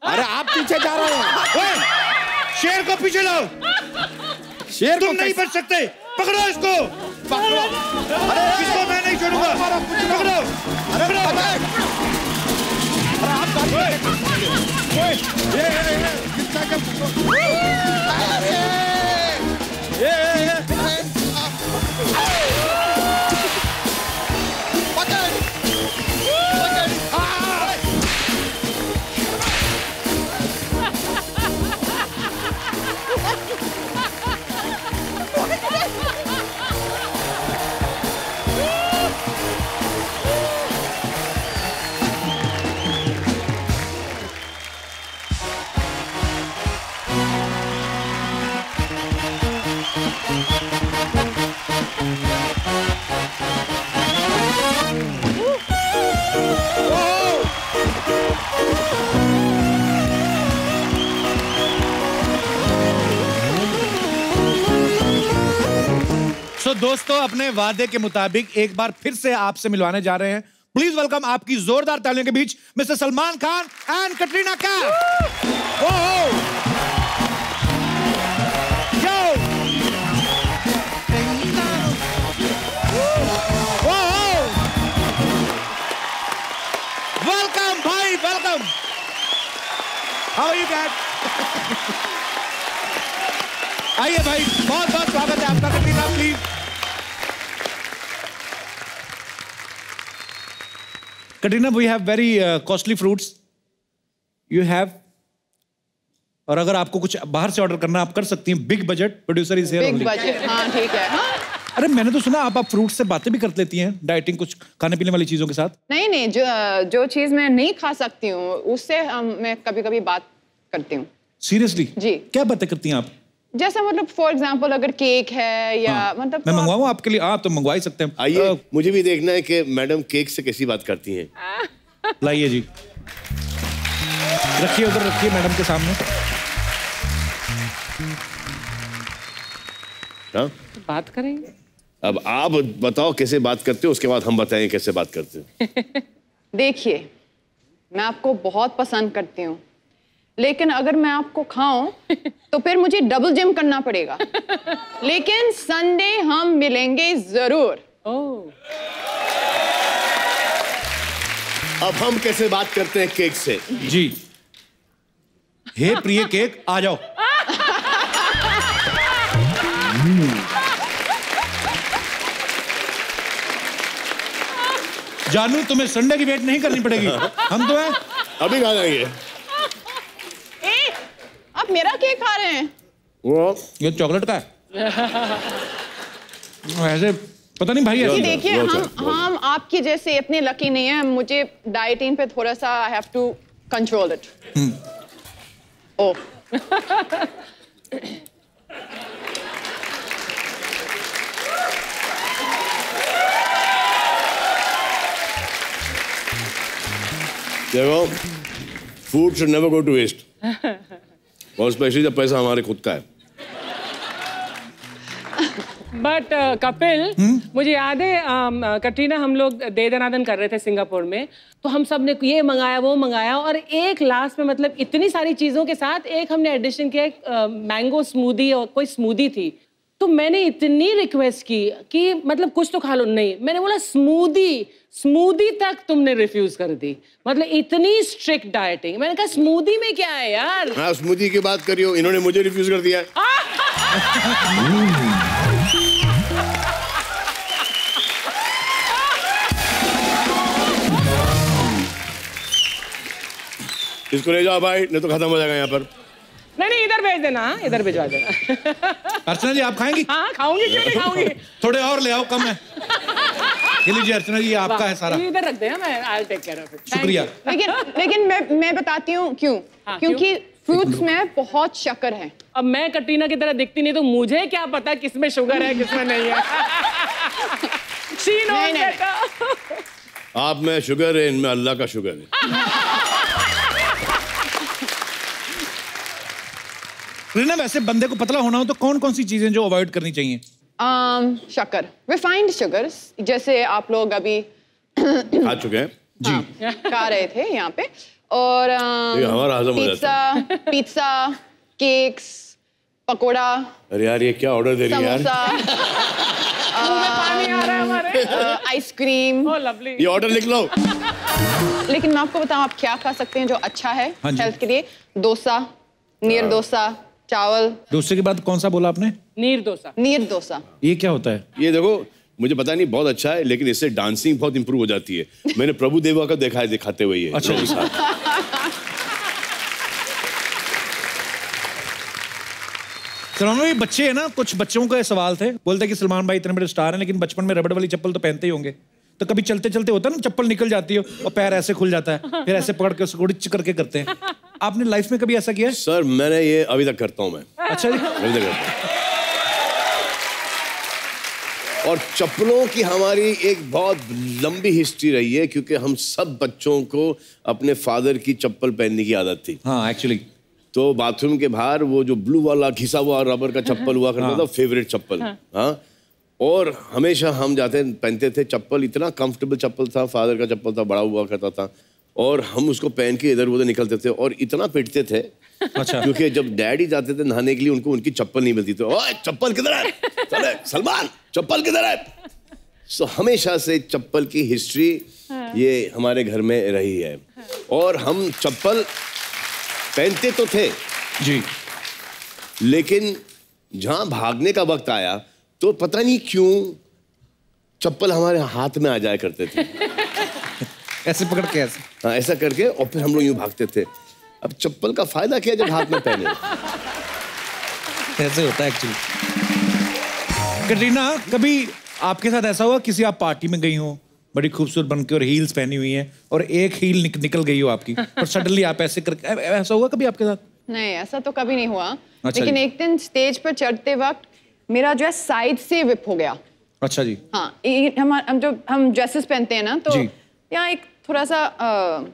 अरे आप पीछे जा रहे हैं। शेर को पीछे लाओ। शेर तुम नहीं बच सकते। पकड़ो इसको। पकड़ो। अरे इसको मैं नहीं छोड़ूंगा। पकड़ो। अरे तो दोस्तों, अपने वादे के मुताबिक एक बार फिर से आपसे मिलवाने जा रहे हैं। प्लीज वेलकम आपकी जोरदार तालियों के बीच mister Salman Khan and Katrina Kaif. Welcome भाई, welcome. How are you Kat? आइए भाई, बहुत बहुत स्वागत है आपका Katrina, please. Katrina, we have very costly fruits you have, और अगर आपको कुछ बाहर से ऑर्डर करना आप कर सकती हैं। Big budget producer is here only. Big budget, हाँ ठीक है। हाँ अरे मैंने तो सुना आप फ्रूट से बातें भी कर लेती हैं, डाइटिंग कुछ खाने पीने वाली चीजों के साथ। नहीं, जो चीज मैं नहीं खा सकती हूँ उससे मैं कभी कभी बात करती हूँ। सीरियसली? जी। क्या बातें करती हैं आप? जैसे मतलब फॉर एग्जाम्पल अगर केक है या मतलब मैं मंगवाऊँ आपके लिए? आप तो मंगवा ही सकते हैं। आइए, मुझे भी देखना है कि मैडम केक से कैसी बात करती हैं। लाइए जी, रखिए उधर, रखिए मैडम के सामने। बात करेंगे। अब आप बताओ कैसे बात करते हो, उसके बाद हम बताएंगे कैसे बात करते हो। देखिए, मैं आपको बहुत पसंद करती हूँ, लेकिन अगर मैं आपको खाऊं तो फिर मुझे डबल जिम करना पड़ेगा। लेकिन संडे हम मिलेंगे जरूर। अब हम कैसे बात करते हैं केक से? जी, हे प्रिय केक, आ जाओ। जानू, तुम्हें संडे की वेट नहीं करनी पड़ेगी, हम तो हैं। अभी खा जाएंगे। आप मेरा केक खा रहे हैं? वो ये चॉकलेट का है। ऐसे पता नहीं भाई। जी देखिए, हम आपकी जैसे इतने लकी नहीं है। मुझे डाइटिंग पे थोड़ा सा I have to control it. ओ देखो, food should never go to waste, और स्पेशली जब पैसा हमारे खुद का है। बट कपिल, मुझे याद है कटरीना, हम लोग दे दनादन कर रहे थे सिंगापुर में, तो हम सब ने ये मंगाया वो मंगाया, और एक लास्ट में मतलब इतनी सारी चीज़ों के साथ एक हमने एडिशन किया, मैंगो स्मूदी और कोई स्मूदी थी। तो मैंने इतनी रिक्वेस्ट की कि मतलब कुछ तो खा लो। नहीं, मैंने बोला स्मूदी तक तुमने रिफ्यूज कर दी। मतलब इतनी स्ट्रिक्ट डाइटिंग। मैंने कहा स्मूदी में क्या है यार। हाँ, स्मूदी की बात करियो, इन्होंने मुझे रिफ्यूज कर दिया है। इसको ले जाओ भाई, नहीं तो खत्म हो जाएगा यहाँ पर। नहीं इधर भेज देना, इधर भिजवा देना। अर्चना जी आप खाएंगी? हाँ खाऊंगी, क्यों नहीं खाऊंगी। थोड़े और ले आओ, कम है। ये लीजिए अर्चना जी, आपका है सारा। इधर रख दे, मैं I'll take care of it। शुक्रिया। लेकिन मैं बताती हूँ क्यों। क्योंकि फ्रूट्स में बहुत शक्कर है। अब मैं कटरीना की तरह दिखती नहीं तो मुझे क्या पता किसमें शुगर है किसमें नहीं है। She knows better। आप में शुगर है, इनमें अल्लाह का शुगर है। रीना, वैसे बंदे को पतला होना हो तो कौन कौन सी चीजें जो अवॉइड करनी चाहिए? शक्कर, रिफाइंड शुगर्स, जैसे आप लोग अभी खा चुके हैं जी, खा रहे थे यहाँ पे, और हमारा हजम हो जाता है। Pizza, cakes, pakora. अरे यार ये क्या ऑर्डर दे रही है यार? पानी आ रहा है हमारे। आइसक्रीम। लवली। ये ऑर्डर लिख लो। लेकिन मैं आपको बताऊं आप क्या खा सकते हैं जो अच्छा है हेल्थ के लिए। डोसा, नीर डोसा, चावल। डोसे के बाद कौन सा बोला आपने? नीर डोसा। नीर डोसा ये क्या होता है? ये देखो, मुझे पता नहीं, बहुत अच्छा है, लेकिन इससे डांसिंग बहुत इंप्रूव हो जाती है। मैंने प्रभु देवा का देखा है दिखाते हुए ये। अच्छा जी। सलमान भाई, बच्चे है ना, कुछ बच्चों का सवाल थे, बोलते कि सलमान भाई इतने बड़े स्टार हैं लेकिन बचपन में रबड़ वाली चप्पल तो पहनते ही होंगे, तो कभी चलते चलते होता है ना, चप्पल निकल जाती है और पैर ऐसे खुल जाता है, फिर ऐसे पकड़ के उसको डिच करके करते हैं। आपने लाइफ में कभी ऐसा किया है? सर मैंने ये अभी तक करता हूँ मैं। अच्छा जी। अभी तक करता हूँ। और चप्पलों की हमारी एक बहुत लंबी हिस्ट्री रही है, क्योंकि हम सब बच्चों को अपने फादर की चप्पल पहनने की आदत थी। हाँ एक्चुअली। तो बाथरूम के बाहर वो जो ब्लू वाला घिसा हुआ रबर का चप्पल हुआ करता था, फेवरेट चप्पल। हाँ, और हमेशा हम जाते पहनते थे चप्पल, इतना कंफर्टेबल चप्पल था, फादर का चप्पल था, बड़ा हुआ करता था, और हम उसको पहन के इधर उधर निकलते थे और इतना पिटते थे। अच्छा। क्योंकि जब डैडी जाते थे नहाने के लिए, उनको उनकी चप्पल नहीं मिलती थी। ओए चप्पल किधर है? चले सलमान, चप्पल किधर है? सो हमेशा से चप्पल की हिस्ट्री ये हमारे घर में रही है, और हम चप्पल पहनते तो थे जी, लेकिन जहां भागने का वक्त आया तो पता नहीं क्यों चप्पल हमारे हाथ में आ जाया करते थे। ऐसे पकड़ के ऐसे। हाँ, ऐसा करके, और फिर हम लोग यूं भागते थे। अब चप्पल का फायदा क्या जब हाथ में पहने? ऐसे होता है एक्चुअली। कटरीना, कभी आपके साथ ऐसा हुआ किसी आप पार्टी में गई हो, बड़ी खूबसूरत बन के और हील्स पहनी हुई है, और एक हील निकल गई हो आपकी, और सडनली आप ऐसे करके, ऐसा हुआ कभी आपके साथ? नहीं, ऐसा तो कभी नहीं हुआ। अच्छा लेकिन जी। एक दिन स्टेज पर चढ़ते वक्त मेरा जो है साइड से विप हो गया। अच्छा जी। हाँ, हम ड्रेसेस पहनते हैं ना, तो यहाँ एक थोड़ा सा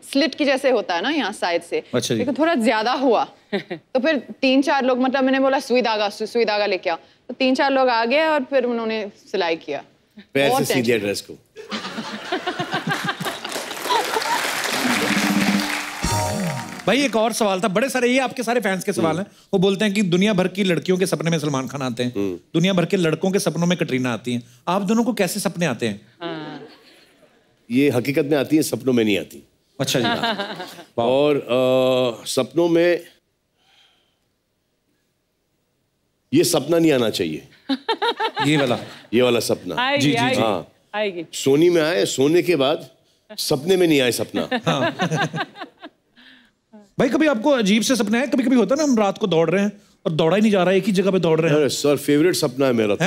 स्लिट की जैसे होता है ना यहाँ साइड से। अच्छा जी। लेकिन थोड़ा ज्यादा हुआ। तो फिर 3-4 लोग, मतलब मैंने बोला सुई धागा लेके आओ, तो 3-4 लोग आ गए और फिर उन्होंने सिलाई किया। पैर से सीधे ड्रेस को। भाई एक और सवाल था, बड़े सारे, ये आपके सारे फैंस के सवाल हैं। वो बोलते हैं कि दुनिया भर की लड़कियों के सपने में सलमान खान आते हैं, दुनिया भर के लड़कों के सपनों में कटरीना आती हैं। आप दोनों को कैसे सपने आते हैं? ये हकीकत में आती है, सपनों में नहीं आती। अच्छा जी। और सपनों में ये सपना नहीं आना चाहिए। ये वाला सपना। आएगी, जी। आएगी, हाँ, आएगी। सोनी में आए, सोने के बाद सपने में नहीं आए सपना। भाई कभी आपको अजीब से सपने आए? कभी कभी होता है ना, हम रात को दौड़ रहे हैं और दौड़ा ही नहीं जा रहा है, एक ही जगह पे दौड़ रहे हैं। अरे सर, फेवरेट सपना है मेरा तो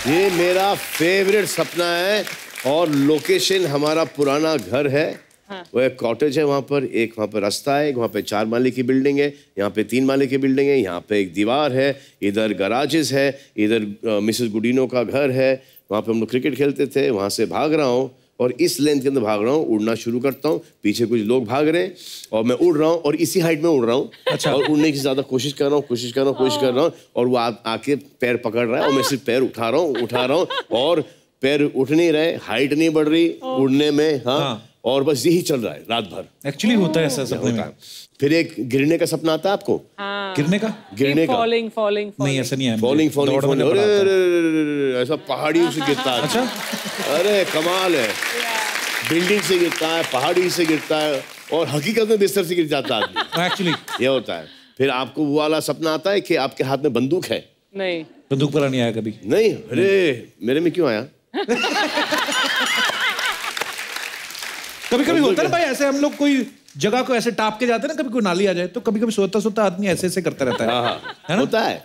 ये मेरा फेवरेट सपना है। और लोकेशन हमारा पुराना घर है। वो एक कॉटेज है वहाँ पर, एक वहाँ पर रास्ता है, वहाँ पे 4 माले की बिल्डिंग है, यहाँ पे 3 माले की बिल्डिंग है, यहाँ पे एक दीवार है, इधर गराजेस है, इधर मिसेस गुडीनो का घर है, वहाँ पे हम लोग क्रिकेट खेलते थे। वहाँ से भाग रहा हूँ और इस लेंथ के अंदर भाग रहा हूँ, उड़ना शुरू करता हूँ, पीछे कुछ लोग भाग रहे हैं और मैं उड़ रहा हूँ और इसी हाइट में उड़ रहा हूँ। अच्छा। और उड़ने की ज़्यादा कोशिश कर रहा हूँ और वो आके पैर पकड़ रहा है और मैं सिर्फ पैर उठा रहा हूँ और पैर उठ नहीं रहे, हाइट नहीं बढ़ रही उड़ने में। हाँ, और बस यही चल रहा है रात भर। एक्चुअली होता है ऐसा सपने में। फिर एक गिरने का सपना आता है आपको? गिरने का नहीं, ऐसा नहीं है। फॉलिंग ऐसा पहाड़ियों से गिरता है। अच्छा। अरे कमाल है, बिल्डिंग से गिरता है, पहाड़ी से गिरता है, और हकीकत में बिस्तर से गिर जाता है आदमी। एक्चुअली ये होता है। फिर आपको वो वाला सपना आता है कि आपके हाथ में बंदूक है? नहीं, बंदूक पर नहीं आया कभी? नहीं। अरे मेरे में क्यों आया? कभी कभी होता है ना भाई, ऐसे हम लोग कोई जगह को ऐसे टाप के जाते हैं ना, कभी कोई नाली आ जाए तो कभी कभी सोता सोता आदमी ऐसे ऐसे करता रहता है। है ना? होता है,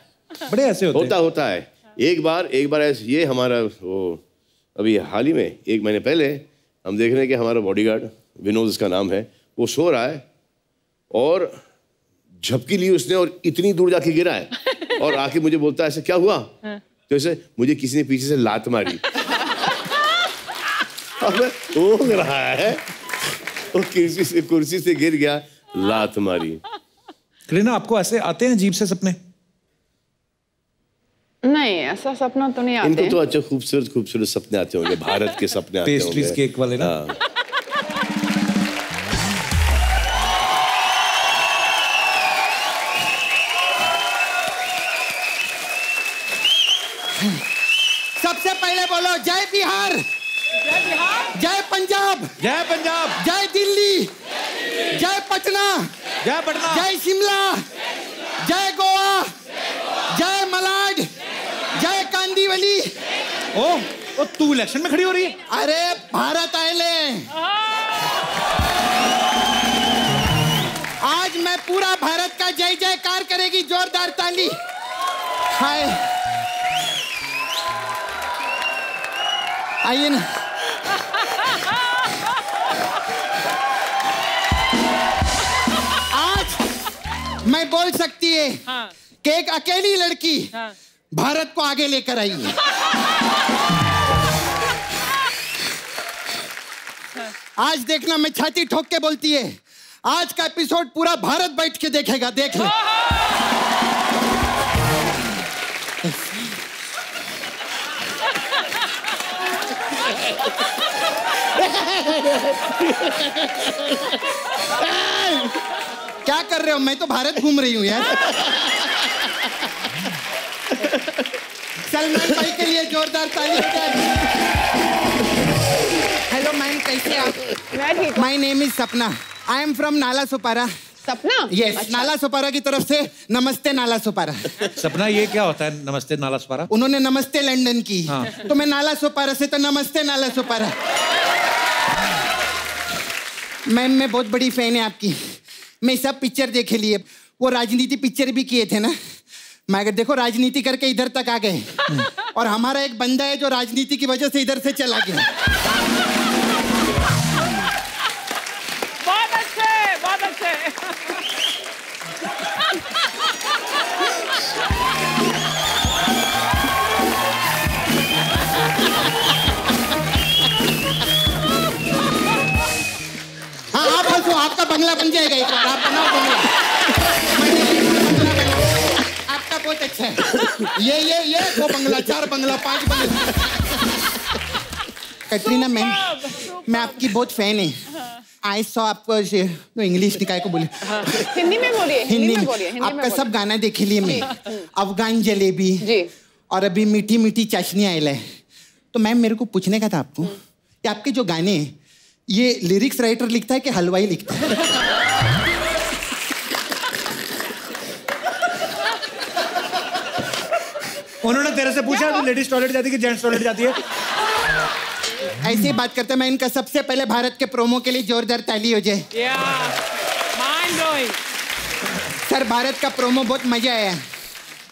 बड़े ऐसे होता है। एक बार ऐसे, ये हमारा वो अभी हाल ही में 1 महीने पहले हम देख रहे हैं कि हमारा बॉडीगार्ड विनोद इसका नाम है, वो सो रहा है और झपकी ली उसने और इतनी दूर जाके गिरा है और आके मुझे बोलता है ऐसे क्या हुआ? तो ऐसे मुझे किसी ने पीछे से लात मारी। अब ऊँग रहा है, वो कुर्सी से गिर गया, लात मारी। करीना, आपको ऐसे आते हैं अजीब से सपने? नहीं, ऐसा सपना तो नहीं आते। इनको तो अच्छे खूबसूरत सपने आते होंगे, भारत के सपने आते होंगे, पेस्ट्रीज केक वाले ना। सबसे पहले बोलो जय बिहार, जय पंजाब, जय दिल्ली, जय पटना, जय शिमला, जय गोवा, जय मलाड, जय कांदीवली। ओ तू इलेक्शन में खड़ी हो रही है? अरे भारत आएले, आज मैं पूरा भारत का जय जयकार करेगी, जोरदार ताली। हाय, आइए ना। आज मैं बोल सकती है कि एक अकेली लड़की भारत को आगे लेकर आई है। आज देखना, मैं छाती ठोक के बोलती है, आज का एपिसोड पूरा भारत बैठ के देखेगा, देख ले। क्या कर रहे हो? मैं तो भारत घूम रही हूँ यार। सलमान भाई के लिए जोरदार ताली। हेलो मैम, कैसे आप? मैं ठीक। माय नेम इज सपना, आई एम फ्रॉम नाला सुपारा। सपना? यस, अच्छा। नाला सुपारा की तरफ से नमस्ते नाला सुपारा। सपना, ये क्या होता है नमस्ते नाला सुपारा? उन्होंने नमस्ते लंदन की, हाँ। तो मैं नाला सुपारा से तो नमस्ते नाला सुपारा। मैम, मैं बहुत बड़ी फैन है आपकी, मैं सब पिक्चर देखे लिए, वो राजनीति पिक्चर भी किए थे ना, मगर देखो राजनीति करके इधर तक आ गए और हमारा एक बंदा है जो राजनीति की वजह से इधर से चला गया। बहुत अच्छे, बहुत अच्छे। हाँ, आप हंसो, आपका बंगला बन जाएगा एक बार, आप बनाओ बंगला। आपका बहुत अच्छा है। ये वो बंगला, 4 बंगला, 5 बंगला। कटरीना मैम, मैं आपकी बहुत फैन है। आई सॉ आपको तो इंग्लिश निकाय को बोले, हिंदी में बोलिए। हिंदी में बोलिए। आपका सब गाना देखे लिए मैं, अफगान जलेबी और अभी मीठी मीठी चाशनी आयल है। तो मैम, मेरे को पूछने का था आपको कि आपके जो गाने हैं, ये लिरिक्स राइटर लिखता है कि हलवाई लिखता है? उन्होंने तेरे से पूछा तू लेडीज टॉयलेट जाती है कि जेंट्स टॉयलेट जाती है? ऐसे ही बात करते हैं। मैं इनका सबसे पहले भारत के प्रोमो के लिए जोरदार ताली हो जाए। सर, भारत का प्रोमो बहुत मजा आया।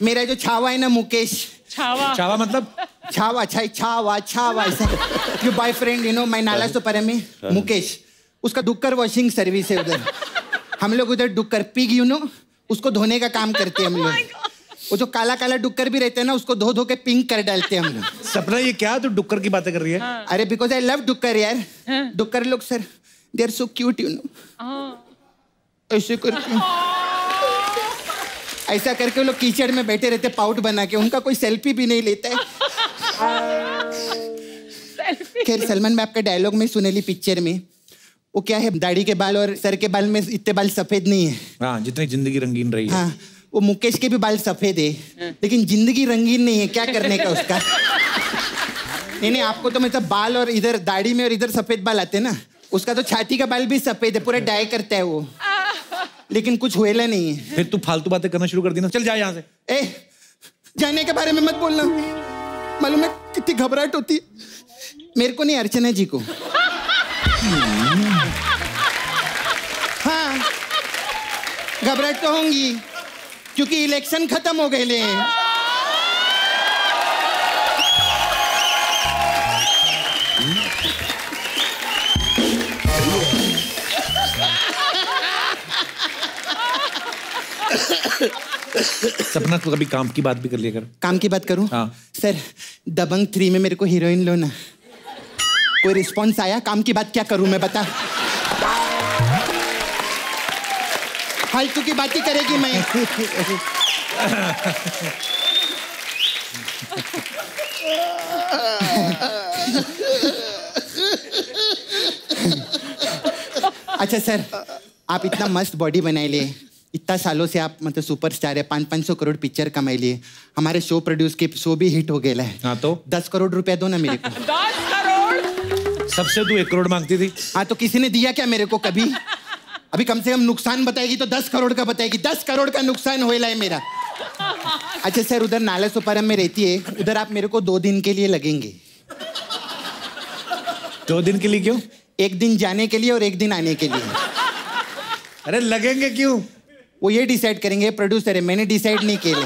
मेरा जो छावा है ना, मुकेश। छावा मतलब? छावा, छावा ऐसा। जो बॉयफ्रेंड, यू नो, मैं नाला सुपारा में, मुकेश, उसका डुक्कर वॉशिंग सर्विस है उधर। हम लोग उधर डुक्कर पिग, यू नो, उसको धोने का काम करते हैं हम लोग। वो जो काला काला डुक्कर भी रहते हैं ना, उसको धो धो के पिंक कर डालते हैं हम लोग। सपना, ये क्या तू डुक्कर की बातें कर रही है? अरे बिकॉज आई लव डुक्कर यार। डुक्कर लोग sir, they are so cute, you know. ऐसे करके, ऐसा करके वो लोग कीचड़ में बैठे रहते पाउट बना के, उनका कोई सेल्फी भी नहीं लेता है। खैर, सलमान मैं आपका डायलॉग में सुनेली पिक्चर में, वो क्या है, दाढ़ी के बाल और सर के बाल में इतने बाल सफेद नहीं है। हाँ, जितनी जिंदगी रंगीन रही है। हाँ, वो मुकेश के भी बाल सफेद है, लेकिन जिंदगी रंगीन नहीं है। क्या करने का उसका? नहीं, आपको तो मतलब बाल और इधर दाढ़ी में और इधर सफेद बाल आते हैं ना, उसका तो छाती का बाल भी सफेद है, पूरा डाई करता है वो, लेकिन कुछ हुएला नहीं है। फिर तू फालतू बातें करना शुरू कर दी ना, चल जा यहाँ से। जाने के बारे में मत बोलना, मालूम है कितनी घबराहट होती। मेरे को नहीं, अर्चना जी को। घबराहट तो होंगी क्योंकि इलेक्शन खत्म हो गए ले। सपना तो कभी काम की बात भी कर लिया कर। काम की बात करूं? हाँ। सर दबंग 3 में मेरे को हीरोइन लो ना। कोई रिस्पॉन्स आया? काम की बात क्या करूं मैं, बता। फालतू की बात ही करेगी मैं। अच्छा सर, आप इतना मस्त बॉडी बनाए लिए, इतना सालों से आप मतलब सुपरस्टार है, 500 करोड़ पिक्चर कमाई लिए, हमारे शो प्रोड्यूस के शो भी हिट हो गया है। हाँ तो 10 करोड़ रुपया दो ना मेरे को। 10 करोड़? सबसे तू 1 करोड़ मांगती थी। हाँ तो किसी ने दिया क्या मेरे को कभी? अभी कम से कम नुकसान बताएगी तो 10 करोड़ का बताएगी। 10 करोड़ का नुकसान होएला है मेरा। अच्छा सर, उधर नाला सुपारम में रहती है, उधर आप मेरे को 2 दिन के लिए लगेंगे। 2 दिन के लिए क्यों? 1 दिन जाने के लिए और 1 दिन आने के लिए। अरे लगेंगे क्यों? वो ये डिसाइड करेंगे, प्रोड्यूसर है, मैंने डिसाइड नहीं किया।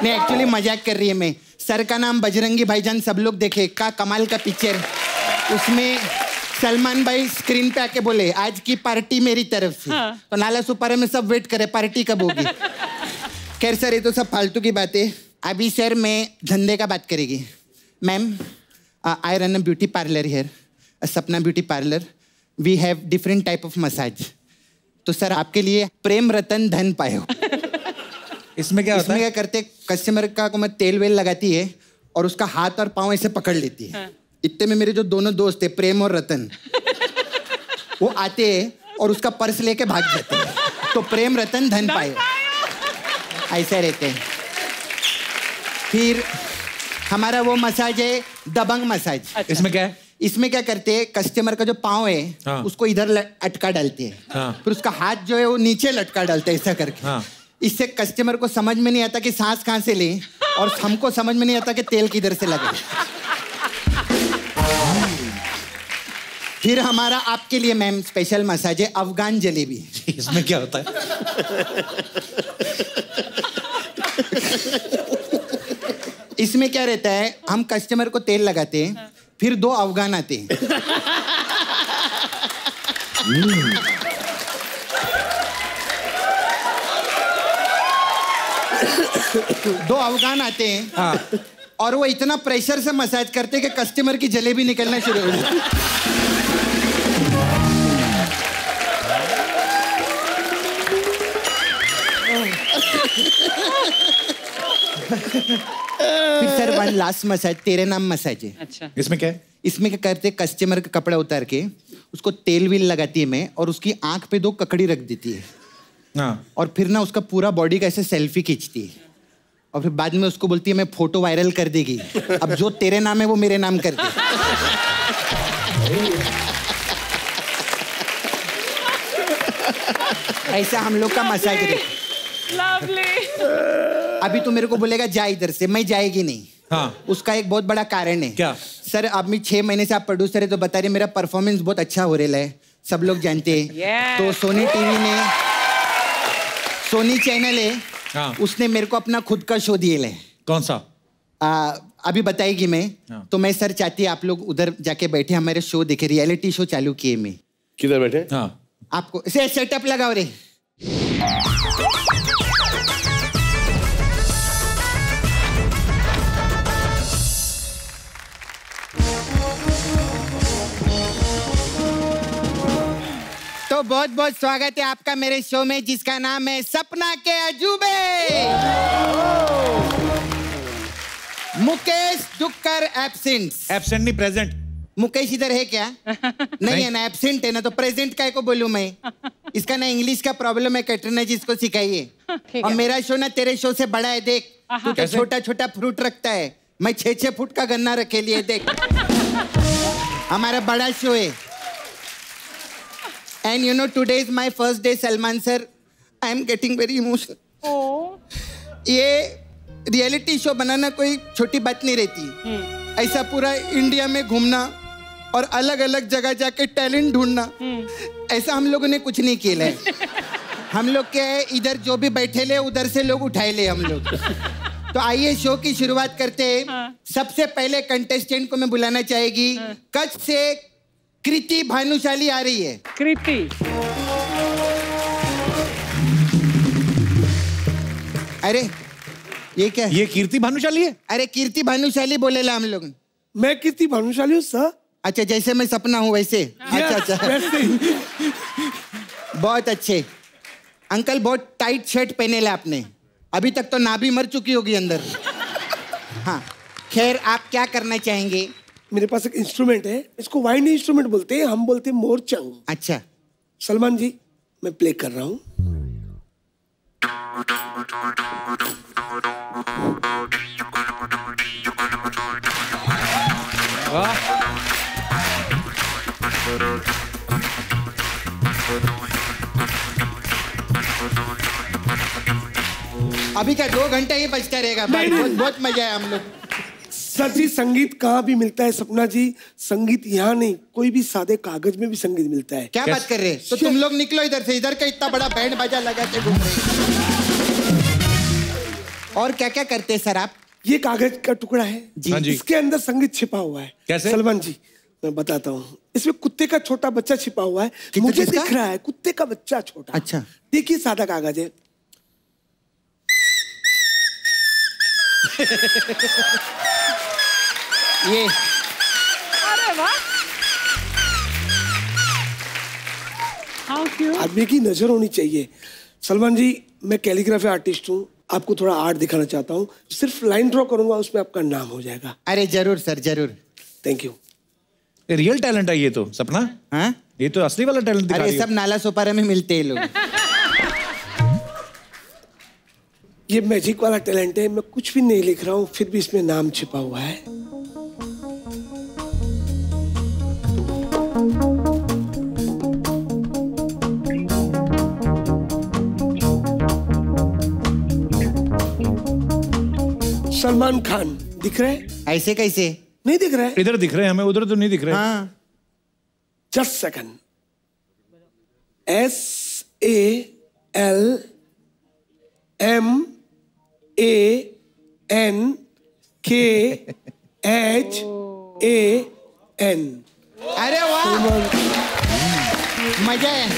नहीं एक्चुअली मजाक कर रही है मैं। सर का नाम बजरंगी भाईजान सब लोग देखे, का कमाल का पिक्चर। उसमें सलमान भाई स्क्रीन पे आके बोले आज की पार्टी मेरी तरफ से। हाँ। तो नाला सुपारा में सब वेट करे पार्टी कब होगी। खैर सर ये तो सब फालतू की बात है। अभी सर मैं धंधे का बात करेगी। Ma'am I run a beauty parlour here, Sapna beauty parlour. We have different type of massage. तो सर आपके लिए प्रेम रतन धन पायो। इसमें क्या होता है? इसमें क्या करते, कस्टमर का को मैं तेल वेल लगाती है और उसका हाथ और पाँव ऐसे पकड़ लेती है। हाँ। इतने में मेरे जो दोनों दोस्त है प्रेम और रतन वो आते हैं और उसका पर्स लेके भाग जाते हैं। तो प्रेम रतन धन पायो ऐसे रहते हैं। फिर हमारा वो मसाज है दबंग मसाज। अच्छा। इसमें क्या है? इसमें क्या करते हैं, कस्टमर का जो पाँव है हाँ। उसको इधर अटका डालते हैं। हाँ। फिर उसका हाथ जो है वो नीचे लटका डालते हैं ऐसा करके। हाँ। इससे कस्टमर को समझ में नहीं आता कि सांस कहाँ से ले और हमको समझ में नहीं आता कि तेल किधर से लगे। फिर हमारा आपके लिए मैम स्पेशल मसाज है अफगान जलेबी। इसमें क्या होता है? इसमें क्या रहता है, हम कस्टमर को तेल लगाते हैं, फिर 2 अफगान आते हैं। 2 अफगान आते हैं। हाँ। और वो इतना प्रेशर से मसाज करते हैं कि कस्टमर की जलेबी निकलना शुरू हो जाती है। फिर सर 1 लास्ट मसाज तेरे नाम मसाज है। अच्छा। इसमें क्या है? इसमें क्या करते, कस्टमर का कपड़ा उतार के उसको तेल विल लगाती है मैं और उसकी आंख पे 2 ककड़ी रख देती है। हाँ। और फिर ना उसका पूरा बॉडी का ऐसे सेल्फी खींचती है और फिर बाद में उसको बोलती है मैं फोटो वायरल कर देगी। अब जो तेरे नाम है वो मेरे नाम कर दे। ऐसा हम लोग का मसाज है। अभी तो मेरे को बोलेगा जा इधर से, मैं जाएगी नहीं। हाँ। उसका एक बहुत बड़ा कारण है। क्या? सर अभी 6 महीने से आप प्रोड्यूसर है तो बता रहे मेरा परफॉर्मेंस बहुत अच्छा हो रहा है, सब लोग जानते हैं। तो सोनी टीवी ने, सोनी चैनल है, हाँ। उसने मेरे को अपना खुद का शो दिए ले। कौन सा? अभी बताएगी मैं। हाँ। तो मैं सर चाहती है आप लोग उधर जाके बैठे हमारे शो देखे, रियलिटी शो चालू किए मैं। किधर बैठे? हाँ। आपको इसे सेटअप लगाओ रे। तो बहुत बहुत स्वागत है आपका मेरे शो में जिसका नाम है सपना के अजूबे। मुकेश डुक्कर एब्सेंट। एब्सेंट नहीं प्रेजेंट। मुकेश इधर है क्या? नहीं है ना, एब्सेंट है ना, तो प्रेजेंट काय को बोलूं मैं? इसका ना इंग्लिश का प्रॉब्लम है, कैटरीना जी इसको सिखाइए। और मेरा शो ना तेरे शो से बड़ा है, देख तू तो छोटा छोटा फ्रूट रखता है, मैं 6-6 फुट का गन्ना रखे लिए, देख हमारा बड़ा शो है। And you know today is my first day, Salman sir. I am getting very emotional. ये रियलिटी शो बनाना कोई छोटी बात नहीं रहती। ऐसा पूरा इंडिया में घूमना और अलग अलग जगह जाके टैलेंट ढूंढना, ऐसा हम लोगों ने कुछ नहीं किया है। हम लोग के इधर जो भी बैठे ले उधर से लोग उठाए ले हम लोग। तो आइए शो की शुरुआत करते हैं। सबसे पहले कंटेस्टेंट को मैं बुलाना चाहेगी। कच्छ से कृति भानुशाली आ रही है। कृति। अरे ये क्या है? ये कीर्ति भानुशाली है। अरे कीर्ति भानुशाली बोलेला हम लोग। मैं कीर्ति भानुशाली हूँ सर। अच्छा, जैसे मैं सपना हूँ वैसे। अच्छा अच्छा, बहुत अच्छे। अंकल बहुत टाइट शर्ट पहने ला आपने। अभी तक तो नाभि मर चुकी होगी अंदर। हाँ, खैर आप क्या करना चाहेंगे? मेरे पास एक इंस्ट्रूमेंट है, इसको वाइंड इंस्ट्रूमेंट बोलते हैं, हम बोलते हैं मोरचंग। अच्छा सलमान जी, मैं प्ले कर रहा हूँ। अभी क्या 2 घंटे ही बजता रहेगा? बहुत मजा है हम लोग। सर जी, संगीत कहाँ भी मिलता है सपना जी। संगीत यहाँ नहीं, कोई भी सादे कागज में भी संगीत मिलता है। क्या बात कर रहे हैं? तो तुम लोग निकलो इधर से। इधर का इतना बड़ा बैंड बाजा लगा के घूम रहे। और क्या क्या करते हैं सर आप? ये कागज का टुकड़ा है जी। हाँ जी। इसके अंदर संगीत छिपा हुआ है। कैसे? सलमान जी, मैं बताता हूँ। इसमें कुत्ते का छोटा बच्चा छिपा हुआ है। मुझे दिख रहा है कुत्ते का बच्चा छोटा। अच्छा, देखिए सादा कागज है। ये अरे वाह, हाउ क्यूट। आदमी की नजर होनी चाहिए। सलमान जी, मैं कैलीग्राफी आर्टिस्ट हूँ, आपको थोड़ा आर्ट दिखाना चाहता हूँ। सिर्फ लाइन ड्रॉ करूंगा, उसमें आपका नाम हो जाएगा। अरे जरूर सर, जरूर। Thank you. रियल टैलेंट है ये तो सपना। हाँ, ये तो असली वाला टैलेंट दिखा रही अरे हो। सब नाला सोपारा में मिलते हैं लोग। ये मैजिक वाला टैलेंट है। मैं कुछ भी नहीं लिख रहा हूँ, फिर भी इसमें नाम छिपा हुआ है। सलमान खान दिख रहे हैं? ऐसे कैसे नहीं दिख रहा है? इधर दिख रहे हैं हमें, उधर तो नहीं दिख रहे। हाँ, जस्ट सेकंड। SALMANKHAN। अरे वाह, मजा है।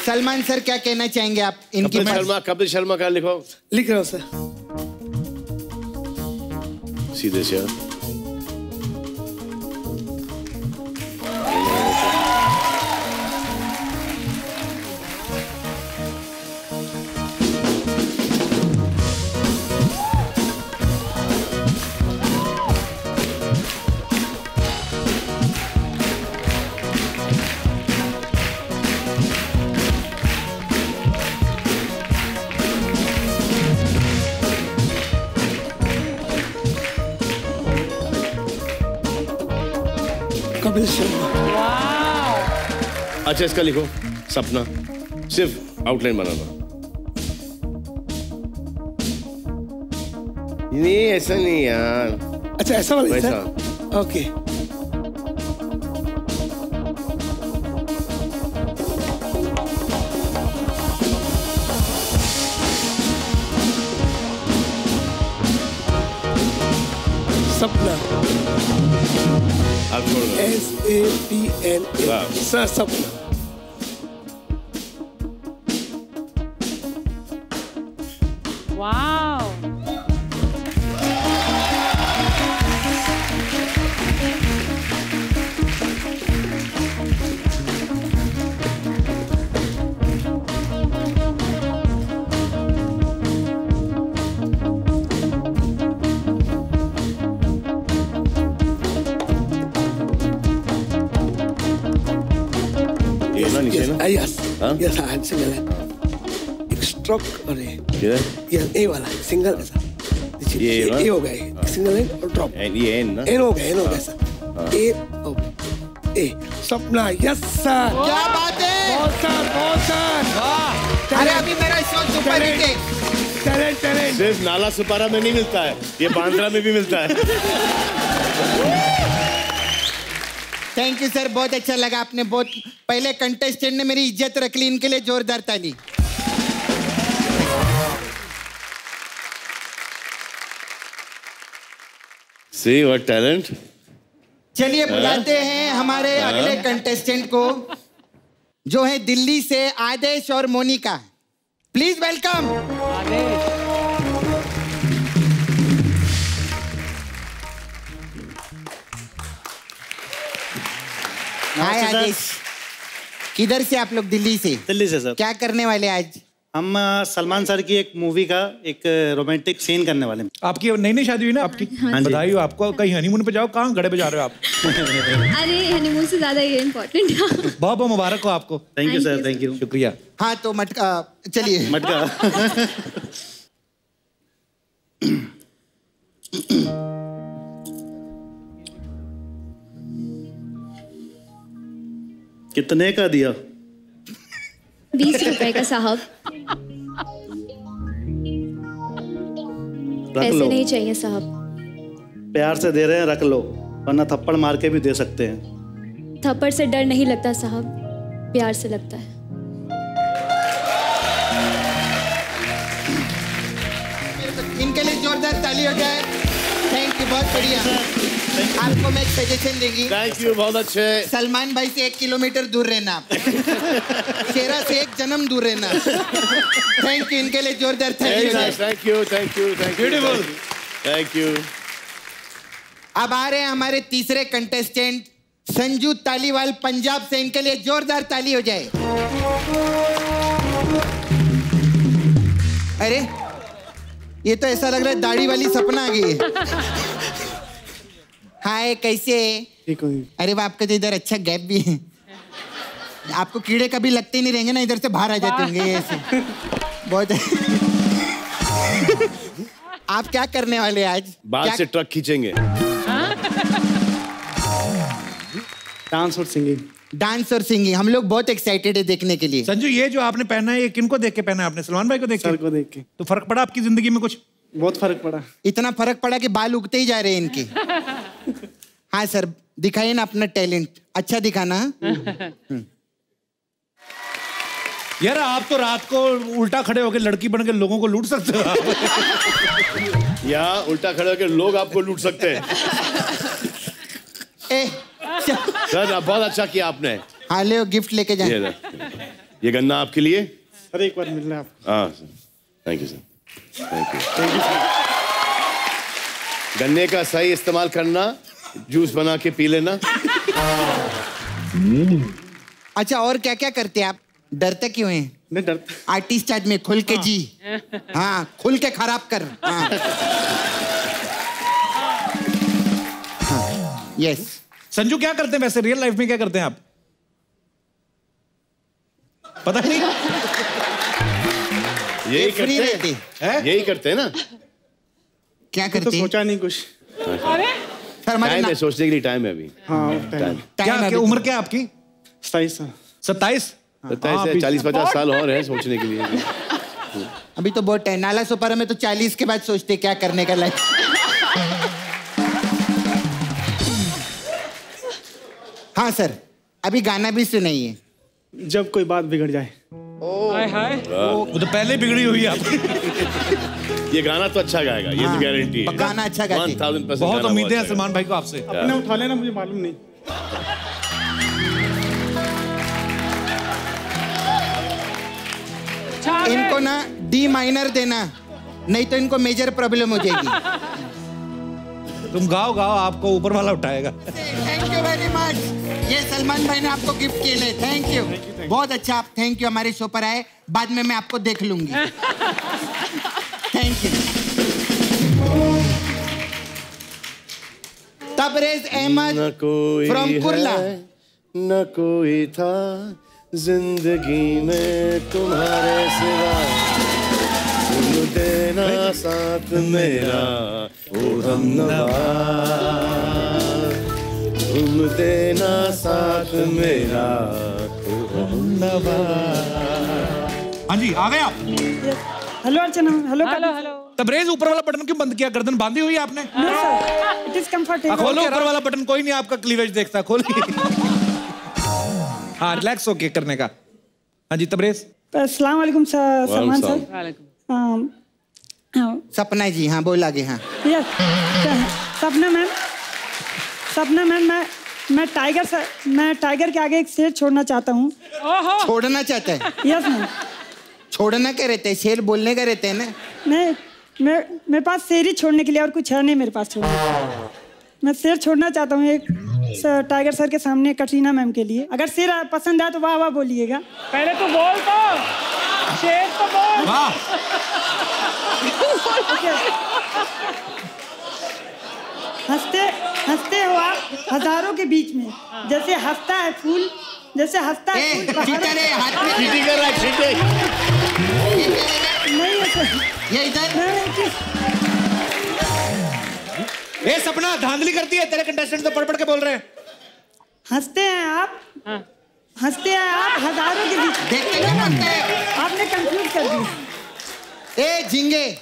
सलमान सर, क्या कहना चाहेंगे आप इनकी? कपिल शर्मा का लिखो। लिख रहा हूँ सर। सीधे से कपिल शर्मा। अच्छा, इसका लिखो सपना। सिर्फ आउटलाइन बनाना। नहीं, ऐसा नहीं यार। अच्छा, ऐसा वाला वैसा। सर? ओके। सपना। आप छोड़ दो। SAPNA। सर, सपना। वाओ, ये ना नीचे ना। यस हाँ? यस, हाँ, सिंगल है। एक स्ट्रोक और ये ए वाला सिंगल है सर। ये ए हो गया, सिंगल है और ड्रॉप। ये एन ना। एन हो गया सर। ए ए सपना। Yes sir. क्या बात है? बहुत सर। अरे अभी मेरा शो सुपर हिट है। टैलेंट। सिर्फ नाला सुपारा में नहीं मिलता है, ये बांद्रा में भी मिलता है। थैंक यू सर, बहुत अच्छा लगा। आपने बहुत पहले कंटेस्टेंट ने मेरी इज्जत रख ली, इनके लिए जोरदार ताली। See what talent? चलिए बुलाते हैं हमारे अगले कंटेस्टेंट को, जो है दिल्ली से आदेश और Monika. Please welcome. Hi Adesh, किधर से आप लोग? दिल्ली से? दिल्ली से सर। क्या करने वाले आज? हम सलमान सर की एक मूवी का एक रोमांटिक सीन करने वाले हैं। आपकी नई नई शादी हुई ना आपकी? हाँ जी। बधाई हो आपको। कहीं हनीमून पे जाओ, कहाँ गड़े पे जा रहे हो आप? अरे हनीमून से ज्यादा ये इम्पोर्टेंट है। बहुत बहुत मुबारक हो आपको। Thank you sir, thank you, शुक्रिया। हाँ तो मटका, चलिए मटका। कितने का दिया? 20 रुपए का साहब। पैसे नहीं चाहिए साहब। प्यार से दे रहे हैं, रख लो, वरना थप्पड़ मार के भी दे सकते हैं। थप्पड़ से डर नहीं लगता साहब, प्यार से लगता है। इनके लिए जोरदार ताली हो जाए। थैंक यू, बहुत बढ़िया। आपको मैं एक सजेशन देंगी। थैंक यू, बहुत अच्छे। सलमान भाई से 1 किलोमीटर दूर रहना आप। शेरा से 1 जन्म दूर रहना। थैंक यू, इनके लिए जोरदार ताली हो जाए। Thank you, thank you, thank you, beautiful, thank you. अब आ रहे हैं हमारे तीसरे कंटेस्टेंट संजू तालीवाल पंजाब से। इनके लिए जोरदार ताली हो जाए। अरे ये तो ऐसा लग रहा है दाढ़ी वाली सपना आ गई है। हाय, कैसे? ठीक हो? अरे वो आपका तो इधर अच्छा गैप भी है। आपको कीड़े कभी लगते ही नहीं रहेंगे ना, इधर से बाहर आ जाते होंगे ऐसे। बहुत। आप क्या करने वाले आज? बाहर से ट्रक खींचेंगे। डांस और सिंगिंग। डांस और सिंगिंग। हम लोग बहुत एक्साइटेड है देखने के लिए। संजू, ये जो आपने पहना है, ये किनको देख के पहना है आपने? सलमान भाई को देख के? सर को देख के। तो फर्क पड़ा आपकी जिंदगी में कुछ? बहुत फर्क पड़ा। इतना फर्क पड़ा कि बाल उगते ही जा रहे हैं इनके। हाँ सर, दिखाइए ना अपना टैलेंट, अच्छा दिखाना। यार आप तो रात को उल्टा खड़े होकर लड़की बन के लोगों को लूट सकते हो आप। या उल्टा खड़े होकर लोग आपको लूट सकते हैं। सर बहुत अच्छा किया आपने। हाँ ले गिफ्ट लेके जाए। ये गन्ना आपके लिए। सर एक बार मिलना आपको। हाँ thank you sir, thank you, thank you sir. गन्ने का सही इस्तेमाल करना, जूस बना के पी लेना। अच्छा, और क्या क्या करते हैं आप? डरते क्यों हैं? नहीं डरता। आर्टिस्ट आदमी, खुल के जी। हाँ, खुल के खराब कर। हाँ। यस। संजू क्या करते हैं वैसे रियल लाइफ में? क्या करते हैं आप? पता नहीं। यही करते हैं, यही करते हैं ना। क्या करते? तो सोचा नहीं कुछ। टाइम है, सोचने के लिए टाइम है अभी। हाँ टाइम। क्या उम्र क्या आपकी? 27। 27? 40-50 साल और है सोचने के लिए। अभी तो बहुत है। नाला सोपारा में तो 40 के बाद सोचते क्या करने का लाइफ। हाँ सर, अभी गाना भी सुनाइए। जब कोई बात बिगड़ जाए। हाय हाय। वो तो पहले बिगड़ी हुई है आपकी। ये गाना तो अच्छा गाएगा, ये तो गारंटी है। गाना अच्छा गाते। 1000% बहुत उम्मीदें हैं सलमान भाई को आपसे। अपने उठा लेना, मुझे मालूम नहीं। इनको ना D माइनर देना, नहीं तो इनको मेजर प्रॉब्लम हो जाएगी। तुम गाओ गाओ, आपको ऊपर वाला उठाएगा। Thank you very much. ये सलमान भाई ने आपको गिफ्ट किए ले। थैंक यू, बहुत अच्छा। आप थैंक यू, हमारे शो पर आए। बाद में मैं आपको देख लूंगी। Thank you. Tabrez Ahmed from Kurla. न कोई था जिंदगी में तुम्हारे सिवा, तुम देना साथ मेरा ओ हमनवा, तुम देना साथ मेरा ओ हमनवा। हाँ जी, आ गए आप? Hello Archana. Hello hello hello. Tabrez ऊपर वाला बटन क्यों बंद किया? गर्दन बांधी हुई है आपने? It is comfortable. खोलो ऊपर वाला बटन, कोई नहीं आपका क्लीवेज देखता, खोलिए। हाँ रिलैक्स होके करने का। हाँ जी तबरेज। अस्सलाम वालेकुम सलमान सर। सपना जी, हाँ बोल आगे। हाँ सपना मैम, मैं टाइगर के आगे एक शेर छोड़ना चाहता हूँ। छोड़ना चाहता है? Yes ma'am. छोड़ना क्या रहता है? शेर बोलने का रहता है ना? नहीं, मेरे पास शेर ही छोड़ने के लिए और कुछ है नहीं मेरे पास छोड़ने। मैं शेर छोड़ना चाहता हूँ एक टाइगर सर के सामने, कटरीना मैम के लिए। अगर शेर पसंद आए तो वाह वाह बोलिएगा। पहले तो बोल, तो शेर तो बोल। वाह। हंसते हो आप हजारों के बीच में, जैसे हंसता है फूल, जैसे हंसता है फूल। चीटिंग कर रहा है, चीटिंग। नहीं ये इधर। ए सपना धांधली करती है, तेरे कंटेस्टेंट तो पढ़ पढ़ के बोल रहे हैं। हंसते हैं आप हजारों के बीच। देखते क्या करते हैं? आपने कंफ्यूज कर दिया। ए झिंगे,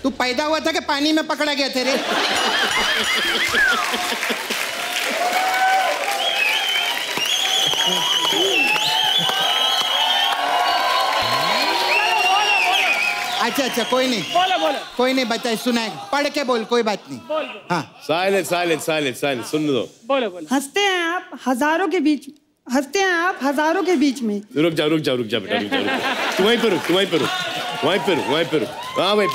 तू पैदा हुआ था कि पानी में पकड़ा गया तेरे? अच्छा कोई नहीं, कोई नहीं बताए, सुनाए, पढ़ के बोल, कोई बात नहीं। हाँ साइलेंस, सुन दो। बोलो। हंसते हैं आप हजारों के बीच में। रुक जा बेटा, रुक जा। तू वहीं पे रुक। हाँ वहीं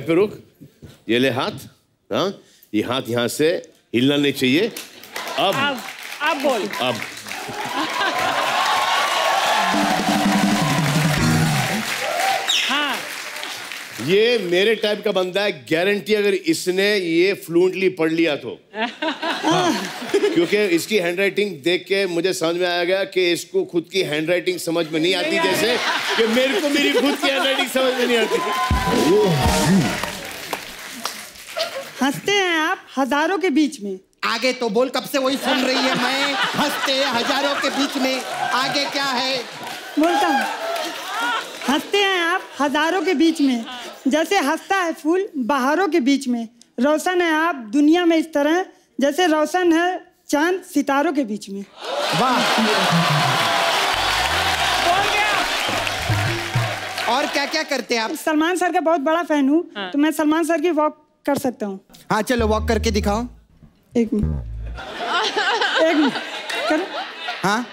पे रुक। ये ले हाथ। हाँ ये हाथ यहाँ से हिलना नहीं चाहिए। अब बोल। अब हाँ ये मेरे टाइप का बंदा है, गारंटी अगर इसने ये फ्लुएंटली पढ़ लिया तो। क्योंकि इसकी हैंडराइटिंग देख के मुझे समझ में आ गया कि इसको खुद की हैंडराइटिंग समझ में नहीं आती, जैसे कि मेरे को मेरी खुद की हैंडराइटिंग समझ में नहीं आती। हंसते हैं आप हजारों के बीच में। आगे तो बोल, कब से वही सुन रही है मैं। हंसते हजारों के बीच में, आगे क्या है? बोलता हूँ। हंसते हैं आप हजारों के बीच में, जैसे हंसता है फूल बहारों के बीच में। रोशन है आप दुनिया में इस तरह, जैसे रोशन है चांद सितारों के बीच में। वाह। और क्या क्या करते हैं आप? सलमान सर का बहुत बड़ा फैन हूँ। हाँ। तो मैं सलमान सर की वॉक कर सकता हूँ। हाँ चलो वॉक करके दिखाओ। एक मिनट कर। हाँ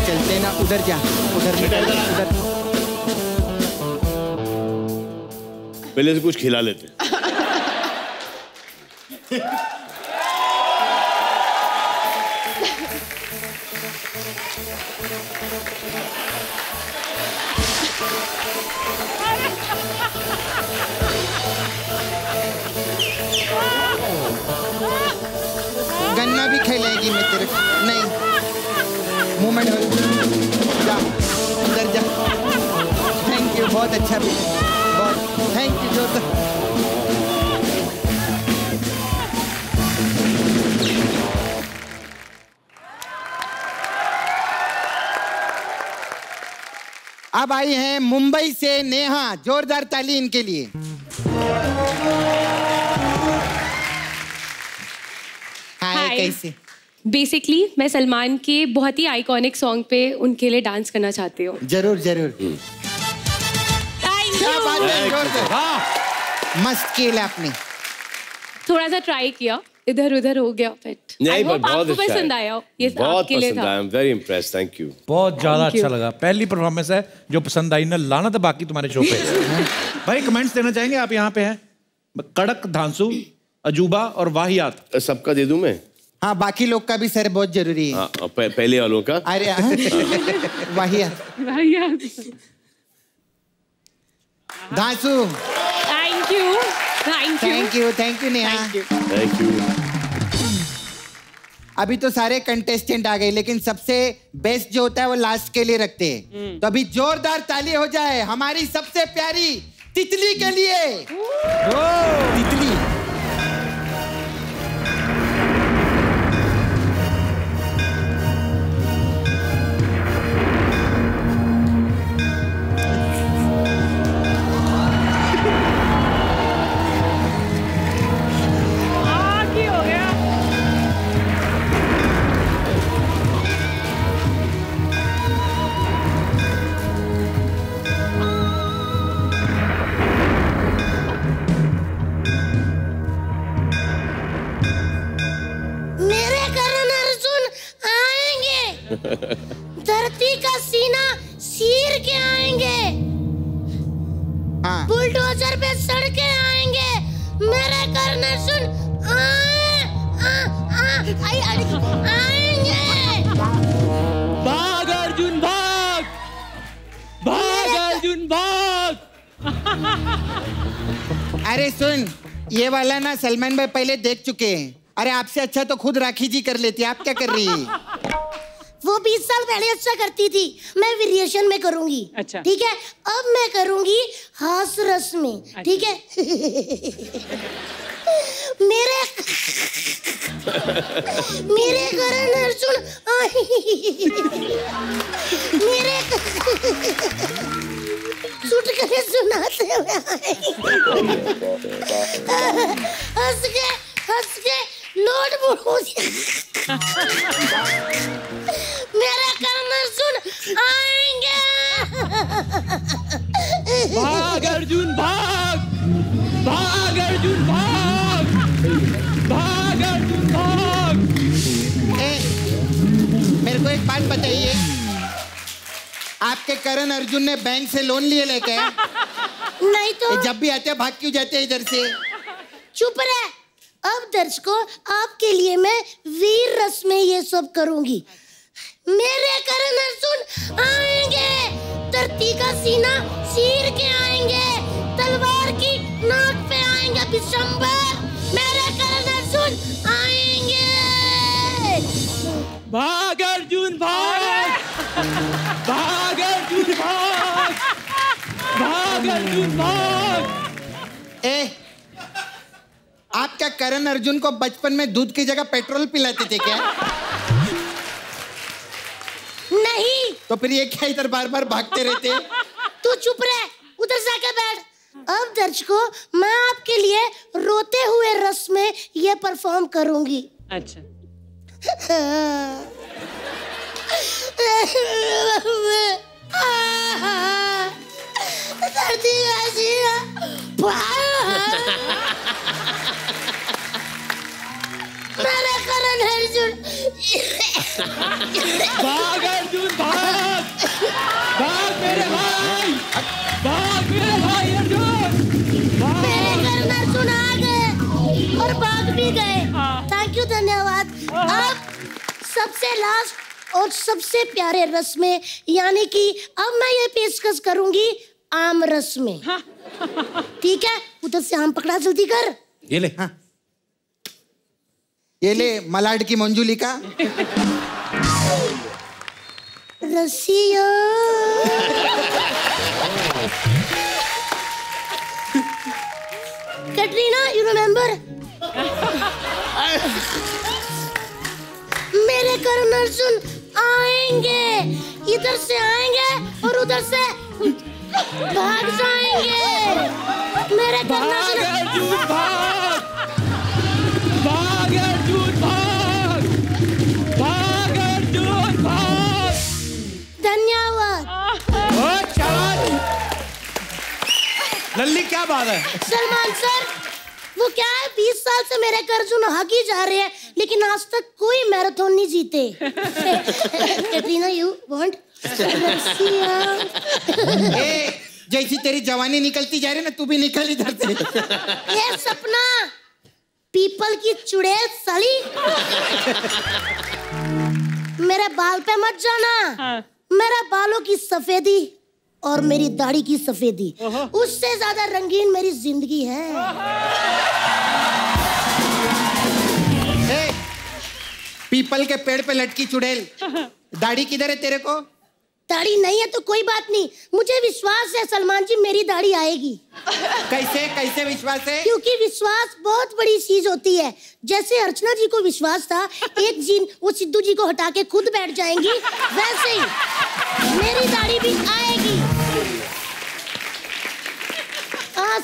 चलते ना, उधर जा, उधर। पहले से कुछ खिला लेते। गन्ना भी खिलाएगी मैं तेरे को? नहीं, मूवमेंट हो जा, अंदर जा। थैंक यू, बहुत अच्छा भी, बहुत थैंक यू जोरदार। अब आई हैं मुंबई से नेहा, जोरदार ताली इनके लिए। हाय, कैसे? बेसिकली मैं सलमान के बहुत ही आइकॉनिक सॉन्ग पे उनके लिए डांस करना चाहती हूँ। जरूर जरूर। क्या बात है, मस्त किया आपने। थोड़ा सा ट्राई किया, इधर उधर हो गया, बट नहीं पर बहुत अच्छा पसंद आया। ये बहुत आपके लिए पसंद था। आया। I am very impressed, thank you. बहुत ज्यादा अच्छा लगा। पहली परफॉर्मेंस है जो पसंद आई ना, लाना था बाकी तुम्हारे शो पे। भाई कमेंट्स देना चाहेंगे आप? यहाँ पे हैं कड़क, धांसू, अजूबा और वाहियात। सबका दे दूं मैं? हाँ बाकी लोग का भी सर बहुत जरूरी है। पहले वालों का। अरे वाहियात। धांसू। Thank you Neha. Thank you. अभी तो सारे कंटेस्टेंट आ गए, लेकिन सबसे बेस्ट जो होता है वो लास्ट के लिए रखते हैं। तो अभी जोरदार ताली हो जाए हमारी सबसे प्यारी तितली के लिए। तितली। धरती का सीना चीर के आएंगे। बुलडोजर पे सड़ के आएंगे। मेरे करने सुन आएंगे। भाग अर्जुन भाग, भाग अर्जुन भाग। अरे सुन, ये वाला ना सलमान भाई पहले देख चुके हैं। अरे आपसे अच्छा तो खुद राखी जी कर लेती। आप क्या कर रही है? वो 20 साल पहले अच्छा करती थी, मैं वेरिएशन में करूंगी। अच्छा ठीक है, अब मैं करूंगी हास रस में। ठीक है। मेरे करण अर्जुन मेरे चुटकुले सुनाते हुए हंस के नोट मेरे करण सुन आएंगे। भाग अर्जुन भाग, भाग अर्जुन भाग, भाग अर्जुन भाग। मेरे को एक बात बताइए, आपके करण अर्जुन ने बैंक से लोन लिए लेके? नहीं तो जब भी आते भाग क्यों जाते इधर से? चुप रहे। अब दर्शकों आपके लिए मैं वीर रस में ये सब करूंगी। मेरे करण अर्जुन आएंगे, धरती का सीना चीर के आएंगे, तलवार की नाक पे आएंगे बिशंबर। मेरे करण अर्जुन आएंगे। भाग अर्जुन भाग, भाग अर्जुन भाग, भाग अर्जुन भाग। आप क्या करण अर्जुन को बचपन में दूध की जगह पेट्रोल पिलाते थे क्या? नहीं। तो फिर ये क्या इधर बार बार भागते रहते? तू चुप रहे, उधर जाके बैठ। अब दर्शकों मैं आपके लिए रोते हुए रस में ये परफॉर्म करूंगी। अच्छा। मेरे करण अर्जुन भाग अर्जुन भाग, भाग मेरे भाई, भाग मेरे भाई अर्जुन। मेरे करण अर्जुन आ गए और भाग भी गए। थैंक यू, धन्यवाद। अब सबसे लास्ट और सबसे प्यारे रस में, यानी कि अब मैं ये पेशकश करूंगी आम रस में। ठीक है, उधर से आम पकड़ा, जल्दी कर। ये ले। हाँ। ये ले मलाड की मंजूली का रसिया। Katrina, you remember? मेरे करण अर्जुन आएंगे, इधर से आएंगे और उधर से भाग जाएंगे। मेरे करण अर्जुन भाग, भाग अर्जुन भाग, भाग अर्जुन भाग। धन्यवाद। लल्ली क्या बात है? सलमान सर, वो क्या है, 20 साल से मेरे अर्जुन हाकी जा रहे हैं, लेकिन आज तक कोई मैराथन नहीं जीते। Katrina, you want? जैसी तेरी जवानी निकलती जा रही है ना, तू भी निकल इधर से। ये सपना पीपल की चुड़ैल साली, मेरे बाल पे मत जाना। मेरे बालों की सफेदी और मेरी दाढ़ी की सफेदी, उससे ज्यादा रंगीन मेरी जिंदगी है। पीपल के पेड़ पे लटकी चुड़ैल, दाढ़ी किधर है तेरे को? दाढ़ी नहीं है तो कोई बात नहीं, मुझे विश्वास है सलमान जी मेरी दाढ़ी आएगी। कैसे कैसे विश्वास है? क्योंकि विश्वास बहुत बड़ी चीज होती है। जैसे अर्चना जी को विश्वास था एक दिन वो सिद्धू जी को हटा के खुद बैठ जाएंगी, वैसे ही मेरी दाढ़ी भी आएगी।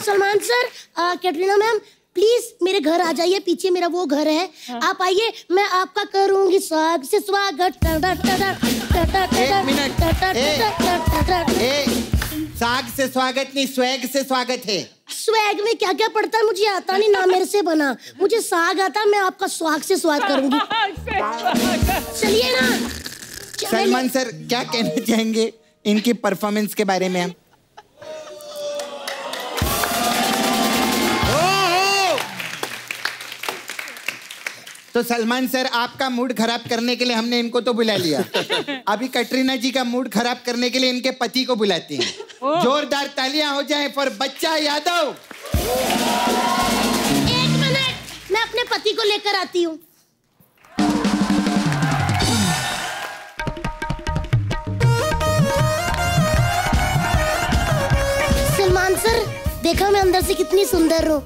Salman sir, Katrina ma'am, please मेरे घर आ जाइए, पीछे मेरा वो घर है। आप आइए, मैं आपका करूंगी स्वागत से स्वागत। एक मिनट, साग से स्वागत नहीं, स्वैग से स्वागत है। स्वैग में क्या क्या पड़ता है मुझे आता नहीं, ना मेरे से बना। मुझे साग आता, मैं आपका स्वाग से स्वागत करूंगी। चलिए ना। सलमान सर क्या कहना चाहेंगे इनकी परफॉर्मेंस के बारे में? हम तो सलमान सर आपका मूड खराब करने के लिए हमने इनको तो बुला लिया। अभी कैटरीना जी का मूड खराब करने के लिए इनके पति को बुलाते हैं। जोरदार तालियां हो जाएं फॉर बच्चा यादव। एक मिनट, मैं अपने पति को लेकर आती हूँ। सलमान सर, देखा मैं अंदर से कितनी सुंदर हूँ।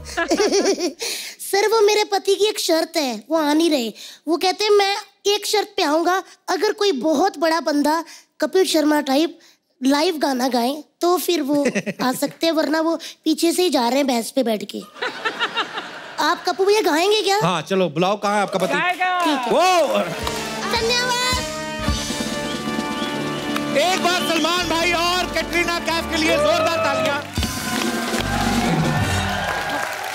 सर वो मेरे पति की एक शर्त है, वो आ नहीं रहे। वो कहते हैं मैं एक शर्त पे आऊंगा, अगर कोई बहुत बड़ा बंदा कपिल शर्मा टाइप लाइव गाना गाए तो फिर वो आ सकते हैं, वरना वो पीछे से ही जा रहे हैं भैंस पे बैठ के। आप कपूर भैया गाएंगे क्या? हाँ चलो बुलाओ, कहाँ है आपका पति? वो धन्यवाद। एक बार सलमान भाई और कैटरीना कैफ के लिए जोरदार तालियां।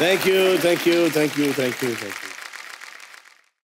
Thank you, thank you, thank you, thank you, thank you.